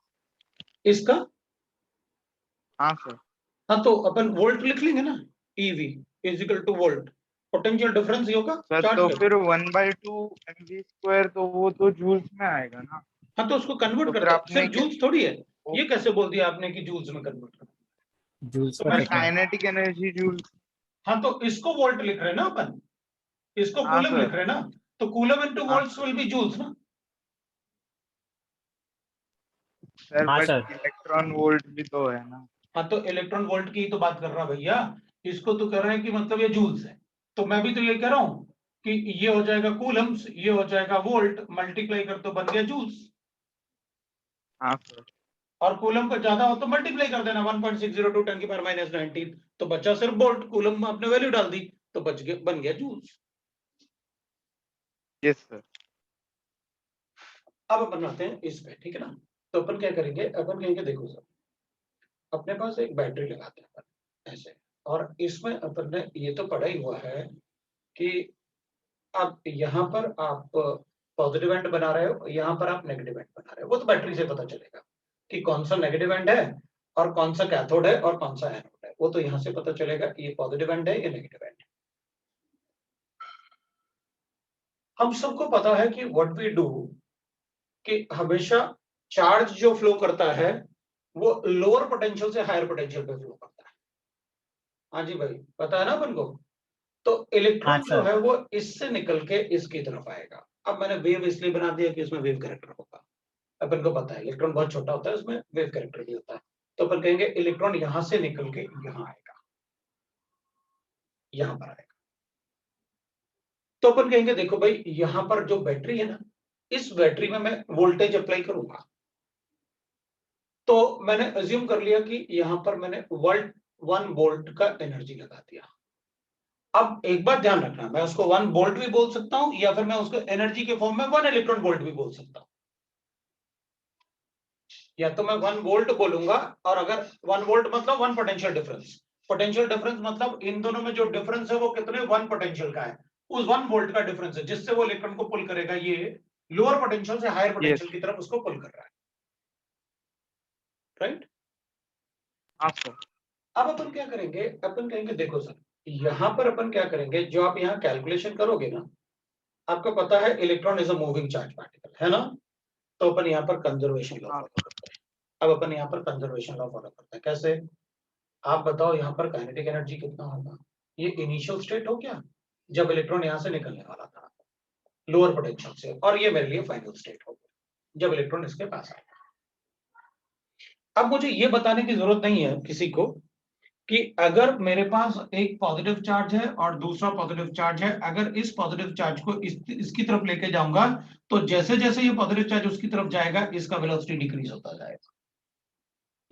इसका, हाँ सर। हाँ तो अपन वोल्ट लिख लेंगे ना, EV is equal to volt, potential difference ही होगा सर चार्ज तो का। फिर 1/2 mv स्क्वायर, तो वो तो जूल्स में आएगा ना? हाँ तो उसको तो कन्वर्ट फिर करते हैं, आपने सिर्फ जूल्स थोड़ी है, ओ- ये कैसे बोल दिया आपने कि जूल्स में कन्वर्ट करना, जूल्स तो पर मैंने सेकंड। Kinetic energy joules. हाँ तो इसको वोल्ट लिख रहे हैं ना अपन, इसको हाँ कूलम लिख सर। रहे हैं ना, तो कूलम इनटू हाँ वोल्ट्स विल बी जूल्स ना। सर, हाँ बट सर। इलेक्ट्रॉन वोल्ट भी तो है ना? हाँ तो इलेक्ट्रॉन वोल्ट की ही तो बात कर रहा भैया, इसको तो कह रहे हैं कि मतलब ये जूल्स है, तो मैं भी तो ये कह रहा हूँ कि ये हो जाएगा कूलम्स, ये हो जाएगा वोल्ट, मल्टीप्लाई कर तो बन गया जूल्स, हाँ सर। और कूलम का ज्यादा हो तो मल्टीप्लाई कर देना 1.602 10 की पावर -19, तो बचा सिर्फ वोल्ट, कूलम में आपने वैल्यू डाल दी तो बच गया, बन गया जूल्स। Yes sir. अब अपन आते हैं इस पे, ठीक है ना, तो अपन क्या करेंगे, अपन कहेंगे देखो सर अपने पास एक बैटरी लगाते हैं अपन ऐसे, और इसमें अपन ने ये तो पढ़ा ही हुआ है कि अब यहाँ पर आप पॉजिटिव एंड बना रहे हो, यहाँ पर आप नेगेटिव एंड बना रहे हो, वो तो बैटरी से पता चलेगा कि कौन सा नेगेटिव एंड है और कौन सा कैथोड है और कौन सा एनोड है, वो तो यहाँ से पता चलेगा कि ये पॉजिटिव एंड है, ये नेगेटिव एंड है। हम सबको पता है कि व्हाट वी डू, कि हमेशा चार्ज जो फ्लो करता है वो लोअर पोटेंशियल से हायर पोटेंशियल पे फ्लो करता है, हाँ जी भाई पता है ना अपन को, तो हाँ इलेक्ट्रॉन जो सर। है वो इससे निकल के इसकी तरफ आएगा। अब मैंने वेव इसलिए बना दिया कि इसमें वेव कैरेक्टर होगा, अपन को पता है इलेक्ट्रॉन बहुत छोटा होता है, उसमें वेव कैरेक्टर भी होता है, तो अपन कहेंगे इलेक्ट्रॉन यहां से निकल के यहां आएगा, यहां पर आएगा, तो अपन कहेंगे देखो भाई यहां पर जो बैटरी है ना, इस बैटरी में मैं वोल्टेज अप्लाई करूंगा, तो मैंने अज्यूम कर लिया कि यहां पर मैंने 1 वोल्ट का एनर्जी लगा दिया। अब एक बात ध्यान रखना, मैं उसको 1 वोल्ट भी बोल सकता हूं या फिर मैं उसको एनर्जी के फॉर्म में 1 इलेक्ट्रॉन वोल्ट भी बोल सकता हूं, या तो मैं 1 वोल्ट बोलूंगा, और अगर 1 वोल्ट मतलब 1 पोटेंशियल डिफरेंस, पोटेंशियल डिफरेंस मतलब इन दोनों में जो डिफरेंस है वो कितने 1 पोटेंशियल का है, उस 1 वोल्ट का डिफरेंस है जिससे वो इलेक्ट्रॉन को पुल करेगा, ये लोअर पोटेंशियल से हायर यस। पोटेंशियल की तरफ उसको पुल कर रहा है, राइट। हाँ सर। अब अपन क्या करेंगे, अपन कहेंगे देखो सर यहां पर अपन क्या करेंगे, जो आप यहाँ कैलकुलेशन करोगे ना, आपको पता है electron is a moving charge particle है ना, तो अपन यहाँ पर कंजर्वेशन लॉ हाँ फॉलो करते हैं। अब अपन यहाँ पर कंजर्वेशन लॉ फॉलो करते हैं, कैसे, आप बताओ यहाँ पर काइनेटिक एनर्जी कितना होगा, ये इनिशियल स्टेट हो क्या, जब इलेक्ट्रॉन यहां से निकलने वाला था लोअर पोटेंशियल से, और ये मेरे लिए फाइनल स्टेट हो गया जब इलेक्ट्रॉन इसके पास आया। अब मुझे ये बताने की जरूरत नहीं है किसी को कि अगर मेरे पास एक पॉजिटिव चार्ज है और दूसरा पॉजिटिव चार्ज है, अगर इस पॉजिटिव चार्ज को इसकी तरफ लेके जाऊंगा तो जैसे जैसे ये पॉजिटिव चार्ज उसकी तरफ जाएगा इसका वेलोसिटी डिक्रीज होता जाएगा।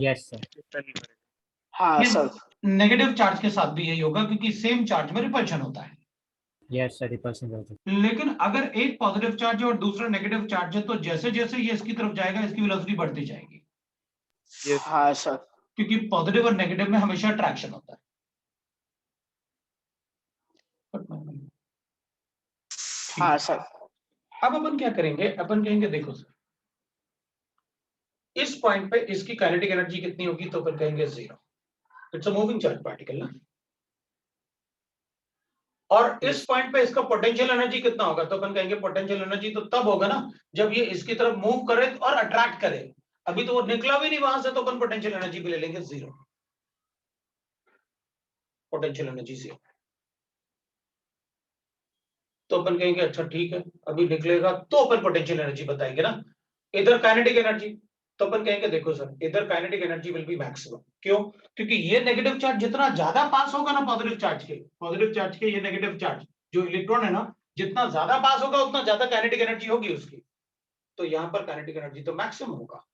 Yes sir. हाँ सर। नेगेटिव चार्ज के साथ भी यही होगा क्योंकि सेम चार्ज में रिपल्शन होता है। यस सर, रिपल्शन होता है। लेकिन अगर एक पॉजिटिव चार्ज है और दूसरा नेगेटिव चार्ज है तो जैसे जैसे ये इसकी तरफ जाएगा इसकी वेलोसिटी बढ़ती जाएगी, हाँ सर। क्योंकि पॉजिटिव और नेगेटिव में हमेशा अट्रैक्शन होता है। हाँ सर। अब अपन क्या करेंगे, अपन कहेंगे देखो सर इस पॉइंट पे इसकी काइनेटिक एनर्जी कितनी होगी, तो अपन कहेंगे 0। It's a moving charge particle ना। और इस पॉइंट पे इसका पोटेंशियल एनर्जी कितना होगा, तो अपन कहेंगे पोटेंशियल एनर्जी तो तब होगा ना जब ये इसकी तरफ मूव करे और अट्रैक्ट करे। अभी तो वो निकला भी नहीं वहां से, तो अपन पोटेंशियल एनर्जी भी ले लेंगे 0। Potential energy 0। तो अपन कहेंगे अच्छा ठीक है, अभी निकलेगा तो अपन पोटेंशियल एनर्जी बताएंगे ना। इधर काइनेटिक एनर्जी, तो अपन कहेंगे देखो सर इधर kinetic energy will B maximum. क्यों? क्योंकि ये नेगेटिव चार्ज जितना ज्यादा पास होगा ना पॉजिटिव चार्ज के ये नेगेटिव चार्ज जो इलेक्ट्रॉन है ना, जितना ज्यादा पास होगा उतना ज्यादा काइनेटिक एनर्जी होगी उसकी। तो यहां पर काइनेटिक एनर्जी तो मैक्सिमम होगा,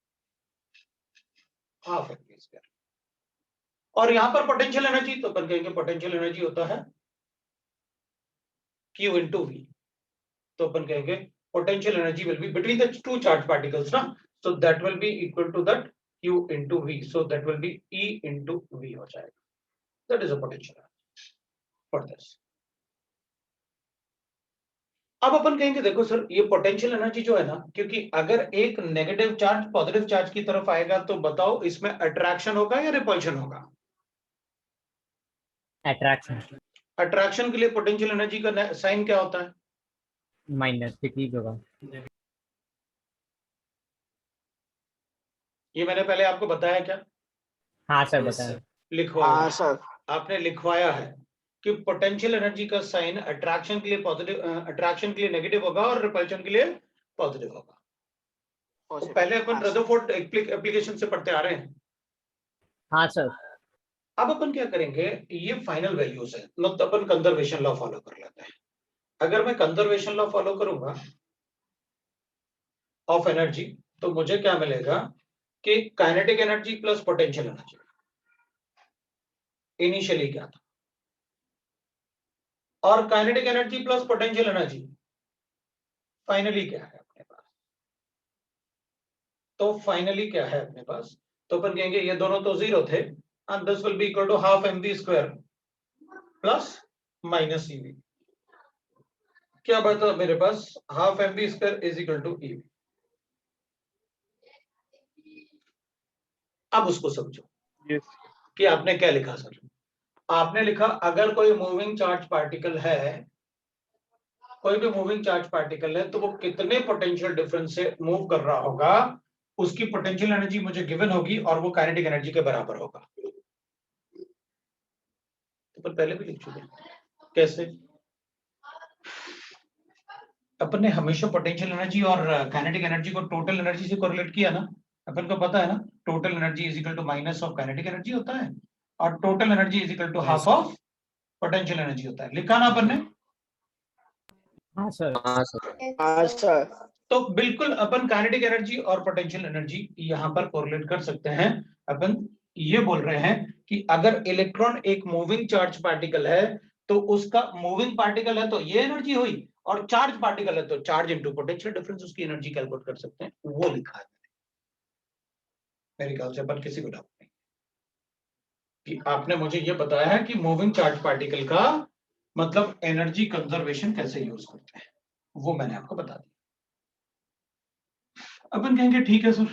हाफ mv स्क्वायर। और यहां पर पोटेंशियल एनर्जी, तो अपन कहेंगे पोटेंशियल एनर्जी होता है Q into V। तो अपन कहेंगे potential energy will be between the two charged particles ना, so that will be equal to that Q into V, so that will be E into V हो जाएगा। That is a potential energy for this। अब अपन कहेंगे देखो sir ये potential energy जो है ना, क्योंकि अगर एक नेगेटिव चार्ज पॉजिटिव चार्ज की तरफ आएगा तो बताओ इसमें अट्रैक्शन होगा या रिपल्शन होगा? अट्रैक्शन। अट्रैक्शन के लिए पोटेंशियल एनर्जी का साइन क्या होता है? माइनस, डिक्रीज होगा। ये मैंने पहले आपको बताया क्या? हाँ सर, बताया। लिखवाया। हाँ सर। आपने लिखवाया है कि पोटेंशियल एनर्जी का साइन अट्रैक्शन के लिए पॉजिटिव, अट्रैक्शन के लिए नेगेटिव होगा और रिपल्शन के लिए पॉजिटिव होगा। तो पहले अपन रदरफोर्ड एप्लीकेशन से पढ़ते आ रहे हैं। हाँ सर। अब अपन क्या करेंगे, ये फाइनल वैल्यूज है, मतलब अपन कंजर्वेशन लॉ फॉलो कर लेते हैं। अगर मैं कंजर्वेशन लॉ फॉलो करूंगा ऑफ एनर्जी तो मुझे क्या मिलेगा कि kinetic energy plus potential energy initially क्या था, और kinetic energy plus potential energy finally क्या है अपने पास। तो फाइनली क्या है अपने पास, तो अपन कहेंगे ये दोनों तो 0 थे, and this will be equal to half mv square plus minus ev। क्या बता मेरे पास, half mv square is equal to ev। अब उसको समझो कि आपने क्या लिखा सर। आपने लिखा अगर कोई मूविंग चार्ज पार्टिकल है, कोई भी मूविंग चार्ज पार्टिकल है तो वो कितने पोटेंशियल डिफरेंस से मूव कर रहा होगा, उसकी पोटेंशियल एनर्जी मुझे गिवन होगी और वो काइनेटिक एनर्जी के बराबर होगा। तो पर पहले भी लिख चुके हैं। कैसे? अपन ने हमेशा पोटेंशियल एनर्जी और काइनेटिक एनर्जी को टोटल एनर्जी से कोरिलेट किया ना। अपन को पता है ना total energy is equal to minus of kinetic energy होता है और total energy is equal to half of potential energy होता है। लिखा ना अपन ने? हाँ सर। हाँ सर। तो बिल्कुल अपन काइनेटिक एनर्जी और पोटेंशियल एनर्जी यहाँ पर कोरिलेट कर सकते हैं। अपन ये बोल रहे हैं कि अगर इलेक्ट्रॉन एक मूविंग चार्ज पार्टिकल है तो उसका मूविंग पार्टिकल है तो ये एनर्जी हुई, और चार्ज पार्टिकल है तो चार्ज इनटू पोटेंशियल डिफरेंस उसकी एनर्जी कैलकुलेट कर सकते हैं। वो लिखा है मेरे ख्याल से अपन किसी को डाउट नहीं कि आपने मुझे ये बताया है कि मूविंग चार्ज पार्टिकल का मतलब एनर्जी कंजर्वेशन कैसे यूज करते हैं, वो मैंने आपको बता दिया। अपन कहेंगे ठीक है सर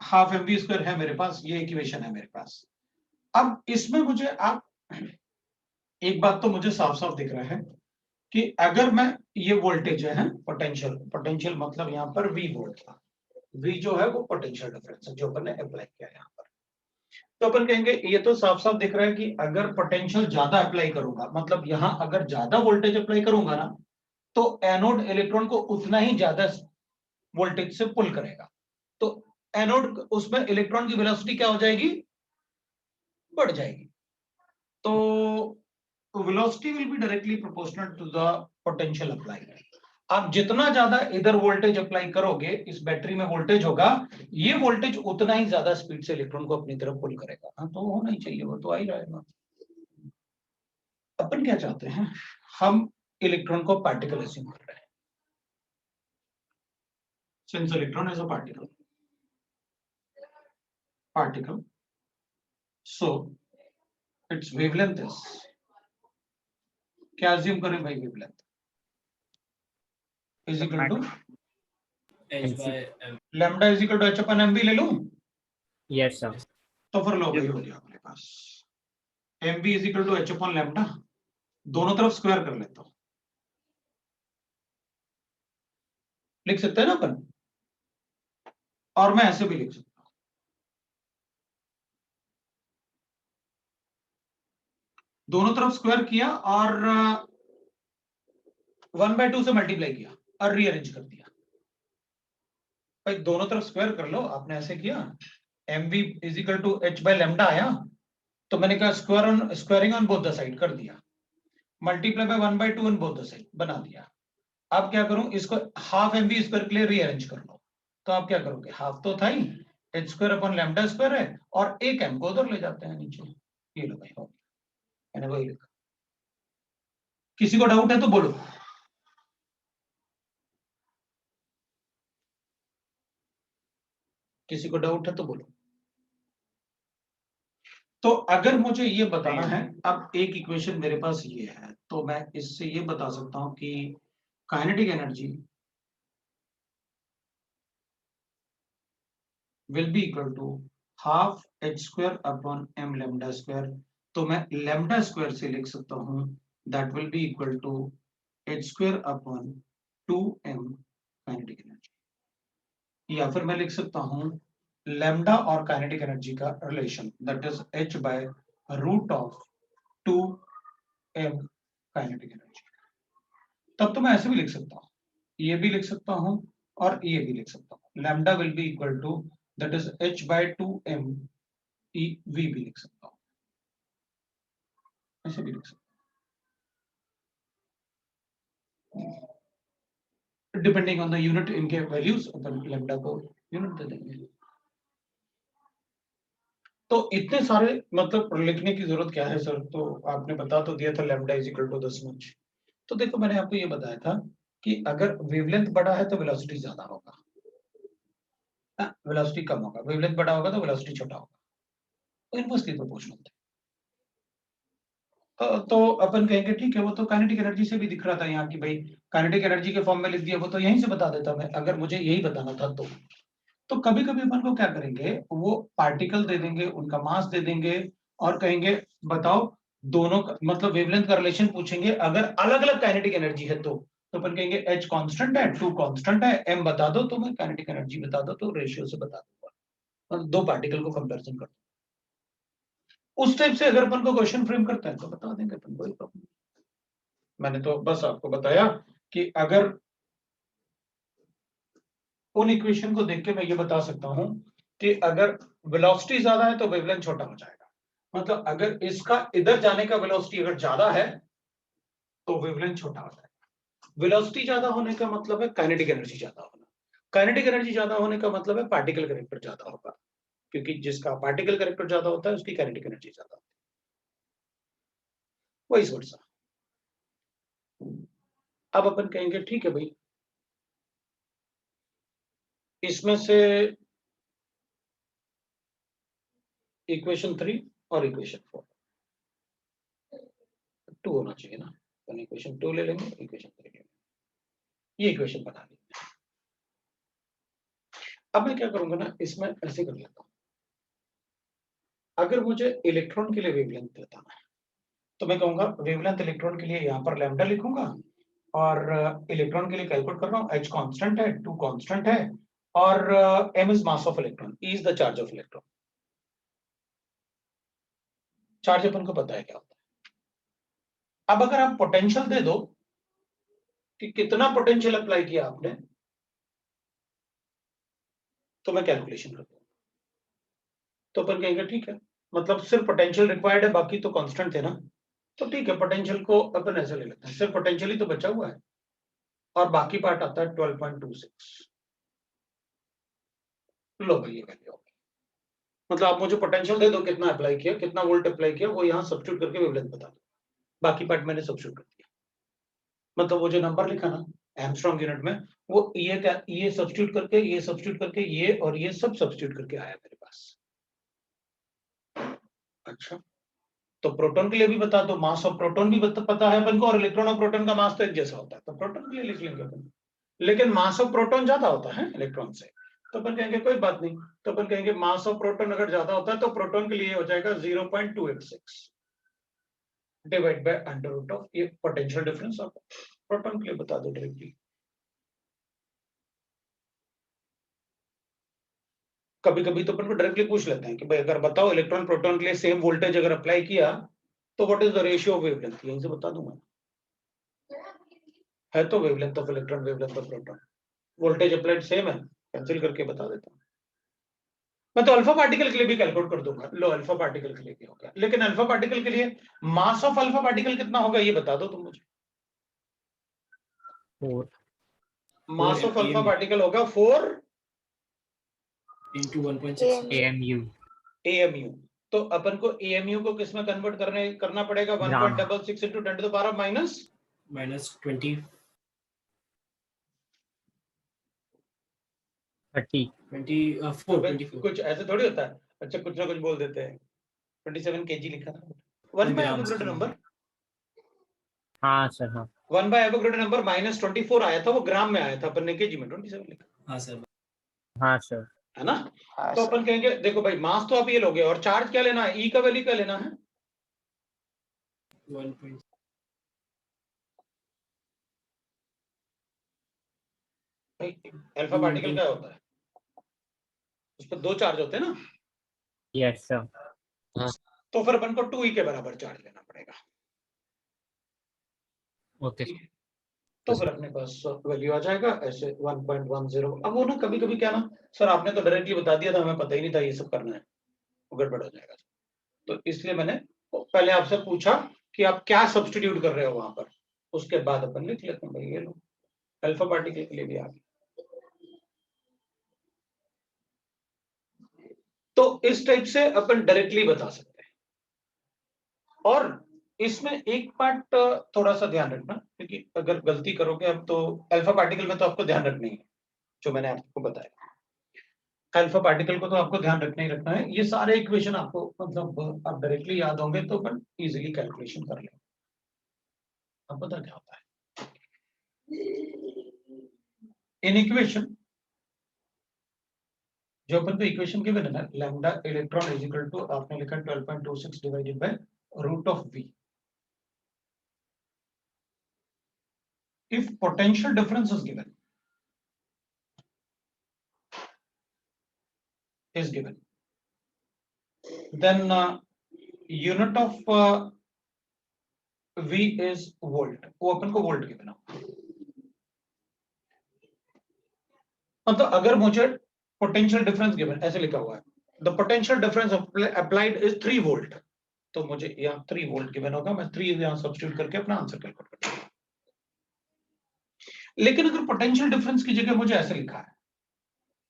हाफ mv स्क्वायर है मेरे पास, ये इक्वेशन है मेरे पास। अब इसमें मुझे आप एक बात तो मुझे साफ साफ दिख रहा है कि अगर मैं ये वोल्टेज है पोटेंशियल मतलब यहाँ पर v वोल्ट था, v जो है वो पोटेंशियल डिफरेंस है जो अपन ने अप्लाई किया यहाँ पर। तो अपन कहेंगे ये तो साफ साफ दिख रहा है कि अगर पोटेंशियल ज्यादा अप्लाई करूंगा, मतलब यहां अगर ज्यादा वोल्टेज अप्लाई करूंगा ना, तो एनोड इलेक्ट्रॉन को उतना ही ज्यादा वोल्टेज से पुल करेगा। तो एनोड उसमें इलेक्ट्रॉन की वेलोसिटी क्या हो जाएगी, बढ़ जाएगी। तो velocity will be directly proportional to the potential apply. आप जितना ज्यादा इधर वोल्टेज अप्लाई करोगे, इस बैटरी में वोल्टेज होगा, ये वोल्टेज उतना ही ज्यादा स्पीड से इलेक्ट्रॉन को अपनी तरफ पुल करेगा। हाँ, तो होना ही चाहिए, वो तो आ ही रहेगा। अपन क्या चाहते हैं, हम इलेक्ट्रॉन को पार्टिकल अज्यूम कर रहे हैं। Since electron is a particle, so its wavelength is, क्या अज्यूम करें भाई, wavelength is equal to H by M. Lambda is equal to H अपन एम भी ले लूं, यस सर। तो फिर लो भाई, हो गया अपने पास M B is equal to H upon lambda, दोनों तरफ स्क्वायर कर लेता हूं, लिख सकते हैं ना अपन, और मैं ऐसे भी लिख सकता हूं, दोनों तरफ स्क्वायर किया और 1/2 से मल्टीप्लाई किया और रीअरेंज कर दिया। भाई दोनों तरफ स्क्वायर कर लो, आपने ऐसे किया, M B is equal to H by lambda आया, तो मैंने कहा squaring on both the side कर दिया, multiply by 1/2 on both the side बना दिया। अब क्या करूं, इसको हाफ एम बी स्क्वायर के लिए रीअरेंज कर लो, तो आप क्या करोगे, हाफ तो था ही, H square upon lambda square है, और एक एम को उधर ले जाते हैं नीचे, ये लो भाई हो गया, मैंने वही लिखा। किसी को डाउट है तो बोलो। किसी को डाउट है तो बोलो। तो अगर मुझे ये बताना है, अब एक इक्वेशन मेरे पास ये है, तो मैं इससे ये बता सकता हूं कि kinetic energy will be equal to half H square upon M lambda square. तो मैं लैम्डा स्क्वायर से लिख सकता हूं that will be equal to H square upon 2m kinetic energy, या फिर मैं लिख सकता हूं लैम्डा और काइनेटिक एनर्जी का relation, that is h by root of 2m kinetic energy. तब तो मैं ऐसे भी लिख सकता हूं, ये भी लिख सकता हूं और ये भी लिख सकता हूं, lambda will be equal to that is h by 2m e v भी लिख सकता हूं, ऐसे भी लिख सकता हूं, डिपेंडिंग ऑन द यूनिट, इनके वैल्यूज अपन लैम्डा को यूनिट दे देंगे। तो इतने सारे मतलब लिखने की जरूरत क्या है सर, तो आपने बता तो दिया था lambda is equal to 10 much. तो देखो मैंने आपको ये बताया था कि अगर वेवलेंथ बड़ा है तो वेलोसिटी ज्यादा होगा, वेलोसिटी कम होगा, वेवलेंथ बड़ा होगा तो वेलोसिटी छोटा होगा, तो इनवर्सली प्रोपोर्शनल थे। तो अपन कहेंगे ठीक है, वो तो काइनेटिक एनर्जी से भी दिख रहा था यहाँ की, भाई काइनेटिक एनर्जी के फॉर्म में लिख दिया, वो तो यहीं से बता देता मैं, अगर मुझे यही बताना था तो कभी कभी अपन को क्या करेंगे, वो पार्टिकल दे देंगे, उनका मास दे देंगे और कहेंगे बताओ दोनों का मतलब वेवलेंथ का रिलेशन पूछेंगे, अगर अलग अलग काइनेटिक एनर्जी है तो अपन कहेंगे h कांस्टेंट है, 2 कांस्टेंट है, m बता दो तो मैं काइनेटिक एनर्जी बता दो, तो रेशियो से बता दूंगा, दो पार्टिकल को कंपैरिजन कर दो। उस टाइप से अगर अपन को क्वेश्चन फ्रेम करता है तो बता देंगे अपन, कोई प्रॉब्लम नहीं। मैंने तो बस आपको बताया कि अगर उन इक्वेशन को देख के मैं ये बता सकता हूं कि अगर वेलोसिटी ज्यादा है तो वेवलेंथ छोटा हो जाएगा, मतलब अगर इसका इधर जाने का वेलोसिटी अगर ज्यादा है तो वेवलेंथ छोटा हो जाएगा। वेलोसिटी ज्यादा होने का मतलब है काइनेटिक एनर्जी ज्यादा होना, काइनेटिक एनर्जी ज्यादा होने का मतलब है पार्टिकल कैरेक्टर ज्यादा होगा, क्योंकि जिसका पार्टिकल कैरेक्टर ज्यादा होता है उसकी काइनेटिक एनर्जी ज्यादा होती है, वही वर्सा। अब अपन कहेंगे ठीक है भाई, इसमें से इक्वेशन 3 और इक्वेशन 4 2 होना चाहिए ना, तो इक्वेशन 2 ले लेंगे, इक्वेशन 3 ले लेंगे, ये इक्वेशन बना ली। अब मैं क्या करूंगा ना, इसमें ऐसे कर लेता हूं, अगर मुझे इलेक्ट्रॉन के लिए वेवलेंथ बताना है तो मैं कहूंगा वेवलेंथ इलेक्ट्रॉन के लिए यहाँ पर लैम्डा लिखूंगा, और इलेक्ट्रॉन के लिए कैलकुलेट कर रहा हूँ, h कांस्टेंट है, 2 कांस्टेंट है, और m is mass of electron, e is the charge of electron. Charge अपन को पता है क्या होता है। अब अगर आप पोटेंशियल दे दो कि कितना पोटेंशियल अप्लाई किया आपने, तो मैं कैलकुलेशन कर दूंगा। तो अपन कहेंगे ठीक है, मतलब सिर्फ पोटेंशियल रिक्वायर्ड है, बाकी तो कांस्टेंट थे ना, तो ठीक है, पोटेंशियल को अपन ऐसे ले लेते हैं, सिर्फ पोटेंशियल ही तो बचा हुआ है और बाकी पार्ट आता है 12.26। लो भाई ये वैल्यू होगी, मतलब आप मुझे पोटेंशियल दे दो कितना अप्लाई किया, कितना वोल्ट अप्लाई किया, वो यहाँ सब्स्टिट्यूट करके वेवलेंथ बता दो, बाकी पार्ट मैंने सब्स्टिट्यूट कर दिया। मतलब वो जो नंबर लिखा ना एंगस्ट्रॉम यूनिट में, वो ये सब्स्टिट्यूट करके, ये सब्स्टिट्यूट करके, ये और ये सब सब्स्टिट्यूट करके आया मेरे पास। अच्छा, तो प्रोटॉन के लिए भी बता दो, मास ऑफ प्रोटॉन भी पता है अपन को, और इलेक्ट्रॉन ऑफ प्रोटॉन का मास तो एक जैसा होता है, तो प्रोटॉन के लिए लिख लेंगे अपन। लेकिन मास ऑफ प्रोटॉन ज्यादा होता है इलेक्ट्रॉन से, तो अपन कहेंगे कोई बात नहीं, तो अपन कहेंगे मास ऑफ प्रोटॉन अगर ज्यादा होता है तो प्रोटॉन के लिए हो जाएगा 0.286 divide by under root of ये पोटेंशियल डिफरेंस ऑफ प्रोटॉन के लिए बता दो डायरेक्टली। कभी कभी तो अपन को डायरेक्टली पूछ लेते हैं कि भाई अगर बताओ इलेक्ट्रॉन प्रोटॉन के लिए सेम वोल्टेज अगर अप्लाई किया तो what is the ratio of wavelength, यहीं से बता दूंगा। है तो wavelength of electron, wavelength of proton, voltage applied same है, कैंसिल करके बता देता हूं मैं। तो अल्फा पार्टिकल के लिए भी कैलकुलेट कर दूंगा। लो अल्फा पार्टिकल के लिए भी हो गया, लेकिन अल्फा पार्टिकल के लिए मास ऑफ अल्फा पार्टिकल कितना होगा ये बता दो तुम मुझे। 4 mass of alpha AMU particle होगा 4 into 1.6. AMU AMU। तो अपन को AMU को किस में कन्वर्ट करना पड़ेगा, 1.66 into 10 to the power minus Minus 20. 30 24. 24. कुछ ऐसे थोड़ी होता है, अच्छा कुछ ना कुछ बोल देते हैं। 27 kg लिखा था 1 by grams Avogadro नंबर, हाँ सर हाँ 1 by Avogadro नंबर -24 आया था, वो ग्राम में आया था, अपन ने केजी में 27 लिखा हाँ सर. हाँ सर है ना। हाँ तो सर अपन कहेंगे देखो भाई मास तो आप ये लोगे, और चार्ज क्या लेना है, ई का वैल्यू क्या लेना है, 1. अल्फा पार्टिकल क्या होता है, उस पर 2 चार्ज होते हैं ना, यस सर तो फिर अपन को 2e के बराबर चार्ज लेना पड़ेगा। ओके तो फिर अपने पास वैल्यू आ जाएगा ऐसे 1.10। अब वो ना कभी कभी क्या ना सर आपने तो डायरेक्टली बता दिया था, हमें पता ही नहीं था ये सब करना है, वो गड़बड़ हो जाएगा। तो इसलिए मैंने पहले आपसे पूछा कि आप क्या सब्स्टिट्यूट कर रहे हो वहां पर, उसके बाद अपन लिख लेते हैं भाई ये लो अल्फा पार्टिकल के लिए भी आ गया। तो इस टाइप से अपन डायरेक्टली बता सकते हैं। और इसमें एक पार्ट थोड़ा सा ध्यान रखना, क्योंकि अगर गलती करोगे अब तो अल्फा पार्टिकल में तो आपको ध्यान रखना ही है जो मैंने आपको बताया, अल्फा पार्टिकल को तो आपको ध्यान रखना ही रखना है। ये सारे इक्वेशन आपको मतलब आप डायरेक्टली याद होंगे तो अपन इजीली कैलकुलेशन कर लेंगे। अब पता क्या होता है इन इक्वेशन, जो अपन को इक्वेशन गिवन है ना, lambda electron is equal to आपने लिखा 12.26 divided by root of v। If potential difference is given, then unit of v is volt, वो अपन को वोल्ट गिवन है। मतलब अगर मुझे पोटेंशियल डिफरेंस गिवन ऐसे लिखा हुआ है, the potential difference applied is 3 volt, तो मुझे यहाँ 3 वोल्ट गिवन होगा, मैं 3 यहाँ सब्स्टिट्यूट करके अपना आंसर कैलकुलेट कर दूंगा। लेकिन अगर पोटेंशियल डिफरेंस की जगह मुझे ऐसे लिखा है,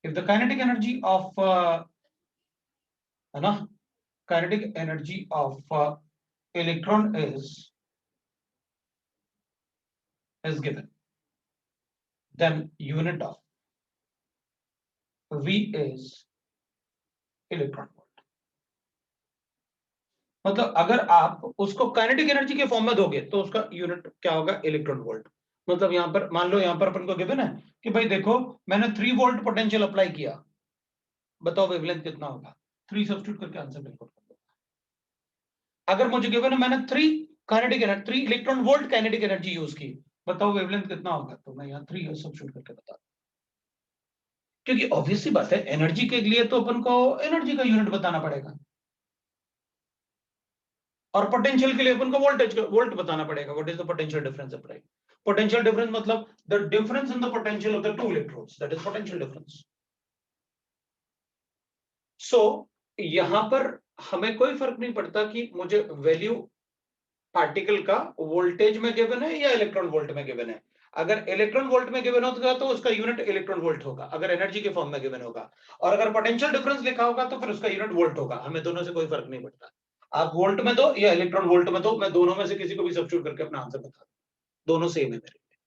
if the kinetic energy of है ना, kinetic energy of electron is given, then unit of v is electron volt। मतलब अगर आप उसको काइनेटिक एनर्जी के फॉर्म में दोगे तो उसका यूनिट क्या होगा, इलेक्ट्रॉन वोल्ट। मतलब यहाँ पर मान लो यहाँ पर अपन को गिवन है कि भाई देखो मैंने 3 वोल्ट पोटेंशियल अप्लाई किया, बताओ वेवलेंथ कितना होगा, 3 सब्स्टिट्यूट करके आंसर कैलकुलेट कर दो। अगर मुझे गिवन है मैंने 3 electron volt kinetic energy use की, बताओ वेवलेंथ कितना होगा, तो मैं यहाँ 3 सब्स्टिट्यूट करके बता दूं। क्योंकि ऑब्वियसली बात है एनर्जी के लिए तो अपन को एनर्जी का यूनिट बताना पड़ेगा। और पोटेंशियल के लिए अपन को वोल्ट बताना पड़ेगा। What is the potential difference apply? Potential difference मतलब the difference in the potential of the two electrodes, that is potential difference. So यहां पर हमें कोई फर्क नहीं पड़ता कि मुझे वैल्यू पार्टिकल का वोल्टेज में गिवन है या इलेक्ट्रॉन वोल्ट में गिवन है। अगर इलेक्ट्रॉन वोल्ट में गिवन होगा तो उसका यूनिट इलेक्ट्रॉन वोल्ट होगा, अगर एनर्जी के फॉर्म में गिवन होगा। और अगर पोटेंशियल डिफरेंस लिखा होगा तो फिर उसका यूनिट वोल्ट होगा। हमें दोनों से कोई फर्क नहीं पड़ता, आप वोल्ट में दो या इलेक्ट्रॉन वोल्ट में दो, मैं दोनों में से किसी को भी सब्स्टिट्यूट करके अपना आंसर बता दूं, दोनों सेम है मेरे लिए।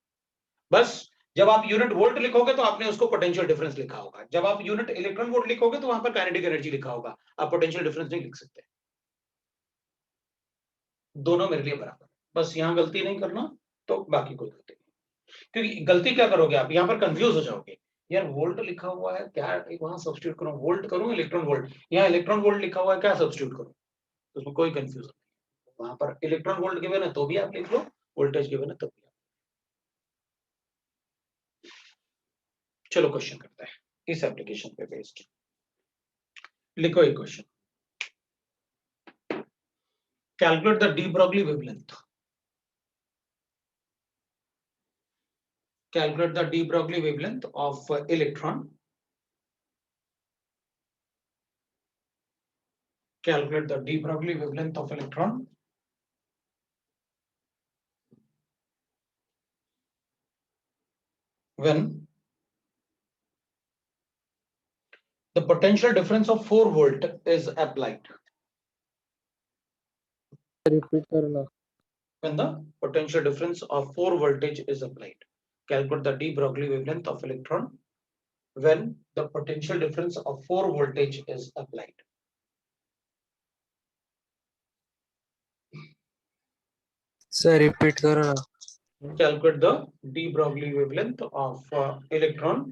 बस जब आप यूनिट वोल्ट लिखोगे तो आपने उसको पोटेंशियल डिफरेंस लिखा होगा, जब आप यूनिट इलेक्ट्रॉन वोल्ट लिखोगे तो वहां पर काइनेटिक एनर्जी लिखा होगा, आप पोटेंशियल डिफरेंस नहीं लिख सकते। दोनों मेरे लिए बराबर, बस यहां गलती नहीं करना, तो बाकी कोई गलती नहीं। क्योंकि गलती क्या करोगे आप, यहां पर कंफ्यूज हो जाओगे, यार वोल्ट लिखा हुआ है क्या, वहां सब्स्टिट्यूट करूं, वोल्ट करूं इलेक्ट्रॉन वोल्ट, यहाँ इलेक्ट्रॉन वोल्ट लिखा हुआ है क्या सब्स्टिट्यूट करूं, तो उसमें कोई कंफ्यूजन नहीं। वहां पर इलेक्ट्रॉन वोल्ट गिवन है तो भी आप लिख लो, वोल्टेज गिवन है तो भी आप। चलो क्वेश्चन करते हैं इस एप्लीकेशन पे बेस्ड। लिखो एक question, calculate the de Broglie wavelength. Calculate the de Broglie wavelength of electron. Calculate the de Broglie wavelength of electron when the potential difference of 4 volt is applied. Repeat करना। When the potential difference of 4 voltage is applied. Calculate the de Broglie wavelength of electron when the potential difference of 4 voltage is applied. Sir repeat करो ना। Calculate the de Broglie wavelength of electron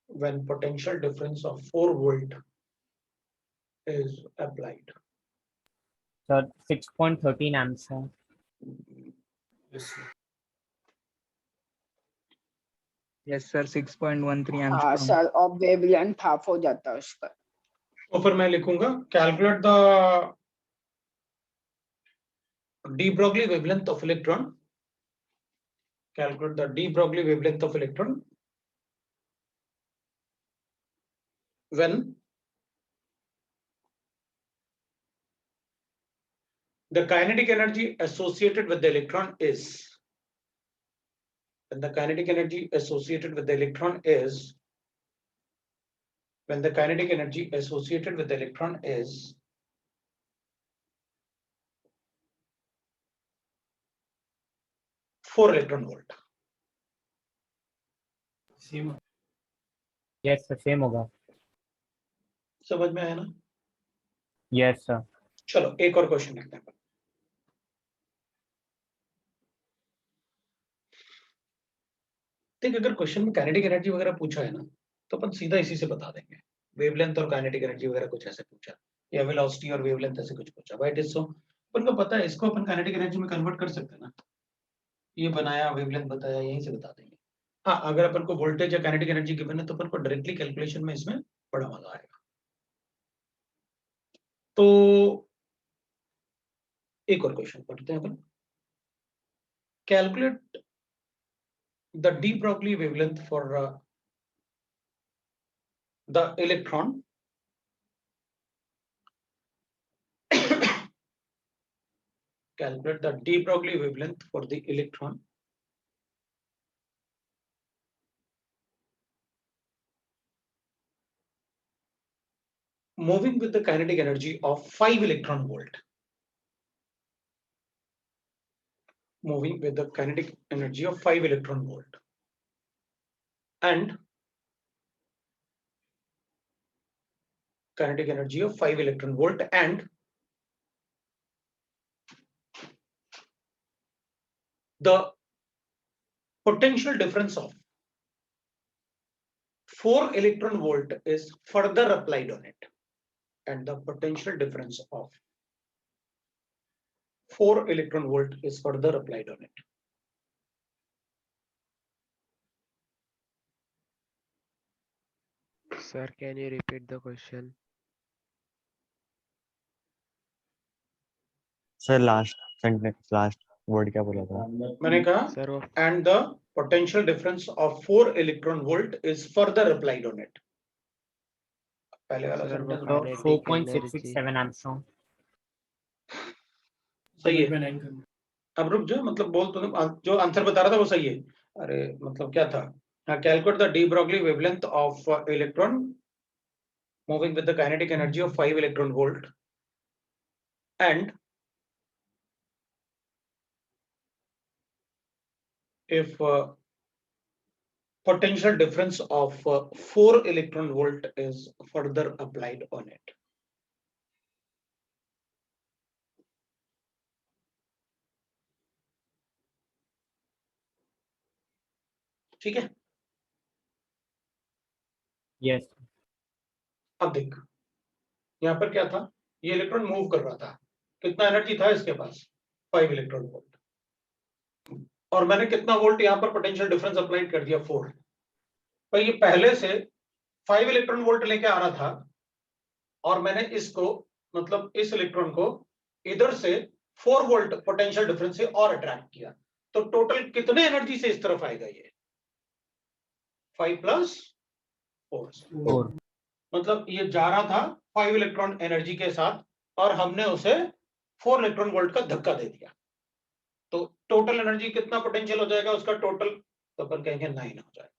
when potential difference of 4 volt is applied. Sir 6.13 amps है। Yes, sir. Yes sir 6.13 हाँ angstrom. Sir, और wavelength half हो जाता है उसका। तो फिर मैं लिखूंगा calculate the de Broglie wavelength of electron. Calculate the de Broglie wavelength of electron when the kinetic energy associated with the electron is, when the kinetic energy associated with the electron is, when the kinetic energy associated with the electron is 4 electron volt. Same. Yes sir same होगा। समझ में आया ना? Yes sir. चलो एक और question लिखते हैं। ठीक, अगर क्वेश्चन में काइनेटिक एनर्जी वगैरह पूछा है ना तो अपन सीधा इसी से बता देंगे। वेवलेंथ और काइनेटिक एनर्जी वगैरह कुछ ऐसे पूछा या वेलोसिटी और वेवलेंथ ऐसे कुछ पूछा, व्हाई इट इज सो, अपन को पता है इसको अपन काइनेटिक एनर्जी में कन्वर्ट कर सकते हैं ना, ये बनाया वेवलेंथ बताया यहीं से बता देंगे। हाँ, अगर अपन को वोल्टेज या काइनेटिक एनर्जी गिवन है तो अपन को डायरेक्टली कैलकुलेशन में इसमें बड़ा मजा आएगा। तो एक और क्वेश्चन पढ़ते हैं अपन, calculate the de Broglie wavelength for the electron calculate the de Broglie wavelength for the electron moving with the kinetic energy of 5 electron volt, moving with the kinetic energy of 5 electron volt and kinetic energy of 5 electron volt and the potential difference of 4 electron volt is further applied on it, and the potential difference of 4 electron volt is further applied on it. Sir, can you repeat the question? Sir last sentence last word क्या बोला था? मैंने कहा sir वो and the potential difference of 4 electron volt is further applied on it. पहले वाला sir वो sentence तो kinetic 4.667 एंगस्ट्रॉम। सही है। समझ में नहीं करना। अब रुक जाओ, मतलब बोल तूने जो आंसर बता रहा था वो सही है। अरे मतलब क्या था? Calculate the de Broglie wavelength of electron moving with the kinetic energy of 5 electron volt and if potential difference of 4 electron volt is further applied on it. ठीक है, यस। अब देख यहाँ पर क्या था, ये इलेक्ट्रॉन मूव कर रहा था, कितना एनर्जी था इसके पास? 5 इलेक्ट्रॉन वोल्ट, और मैंने कितना वोल्ट यहाँ पर पोटेंशियल डिफरेंस अप्लाई कर दिया? 4। पर ये पहले से 5 इलेक्ट्रॉन वोल्ट लेके आ रहा था, और मैंने इसको मतलब इस इलेक्ट्रॉन को इधर से 4 वोल्ट पोटेंशियल डिफरेंस से और अट्रैक्ट किया, तो टोटल कितने एनर्जी से इस तरफ आएगा? ये 5 + 4। मतलब ये जा रहा था 5 इलेक्ट्रॉन एनर्जी के साथ, और हमने उसे 4 इलेक्ट्रॉन वोल्ट का धक्का दे दिया, तो टोटल एनर्जी कितना पोटेंशियल हो जाएगा उसका? टोटल तो अपन कहेंगे 9 हो जाएगा।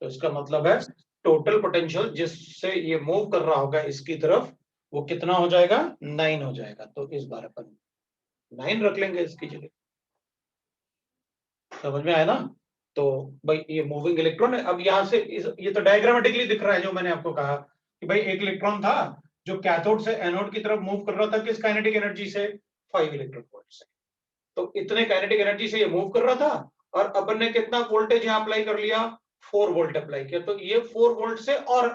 तो इसका मतलब है टोटल पोटेंशियल जिससे ये मूव कर रहा होगा इसकी तरफ, वो कितना हो जाएगा? 9 हो जाएगा। तो इस बार अपन 9 रख लेंगे इसकी जगह। समझ में आया ना? तो भाई ये मूविंग इलेक्ट्रॉन है। अब यहाँ से ये तो डायग्रामेटिकली दिख रहा है, जो मैंने आपको कहा कि भाई एक इलेक्ट्रॉन था जो कैथोड से एनोड की तरफ मूव कर रहा था, किस काइनेटिक एनर्जी से? 5 इलेक्ट्रॉन वोल्ट से। तो इतने काइनेटिक एनर्जी से ये मूव कर रहा था, और अपन ने कितना वोल्टेज यहाँ अप्लाई कर लिया? 4 वोल्ट अप्लाई किया, तो ये 4 वोल्ट से और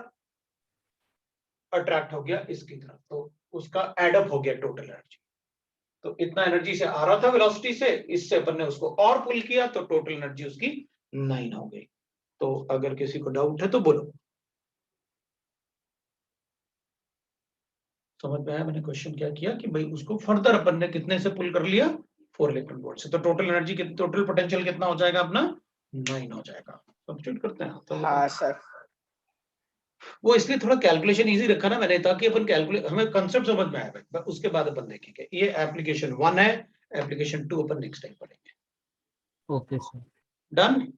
अट्रैक्ट हो गया इसकी तरफ, तो उसका एडअप हो गया टोटल एनर्जी। तो इतना एनर्जी से आ रहा था वेलोसिटी से, इससे अपन ने उसको और पुल किया, तो टोटल एनर्जी उसकी 9 हो गई। तो अगर किसी को डाउट है तो बोलो। समझ में आया मैंने क्वेश्चन क्या किया? कि भाई उसको फर्दर अपन ने कितने से पुल कर लिया? 4 इलेक्ट्रॉन वोल्ट से। तो टोटल एनर्जी टोटल पोटेंशियल कितना हो जाएगा अपना? 9 हो जाएगा। सब्स्टिट्यूट करते हैं तो हाँ सर। वो इसलिए थोड़ा कैलकुलेशन इजी रखा ना मैंने, ताकि अपन कैलकुलेट हमें कांसेप्ट समझ में आए भाई, उसके बाद अपन देखेंगे। ये एप्लीकेशन 1 है, एप्लीकेशन 2 अपन नेक्स्ट टाइम पढ़ेंगे। Okay sir. डन।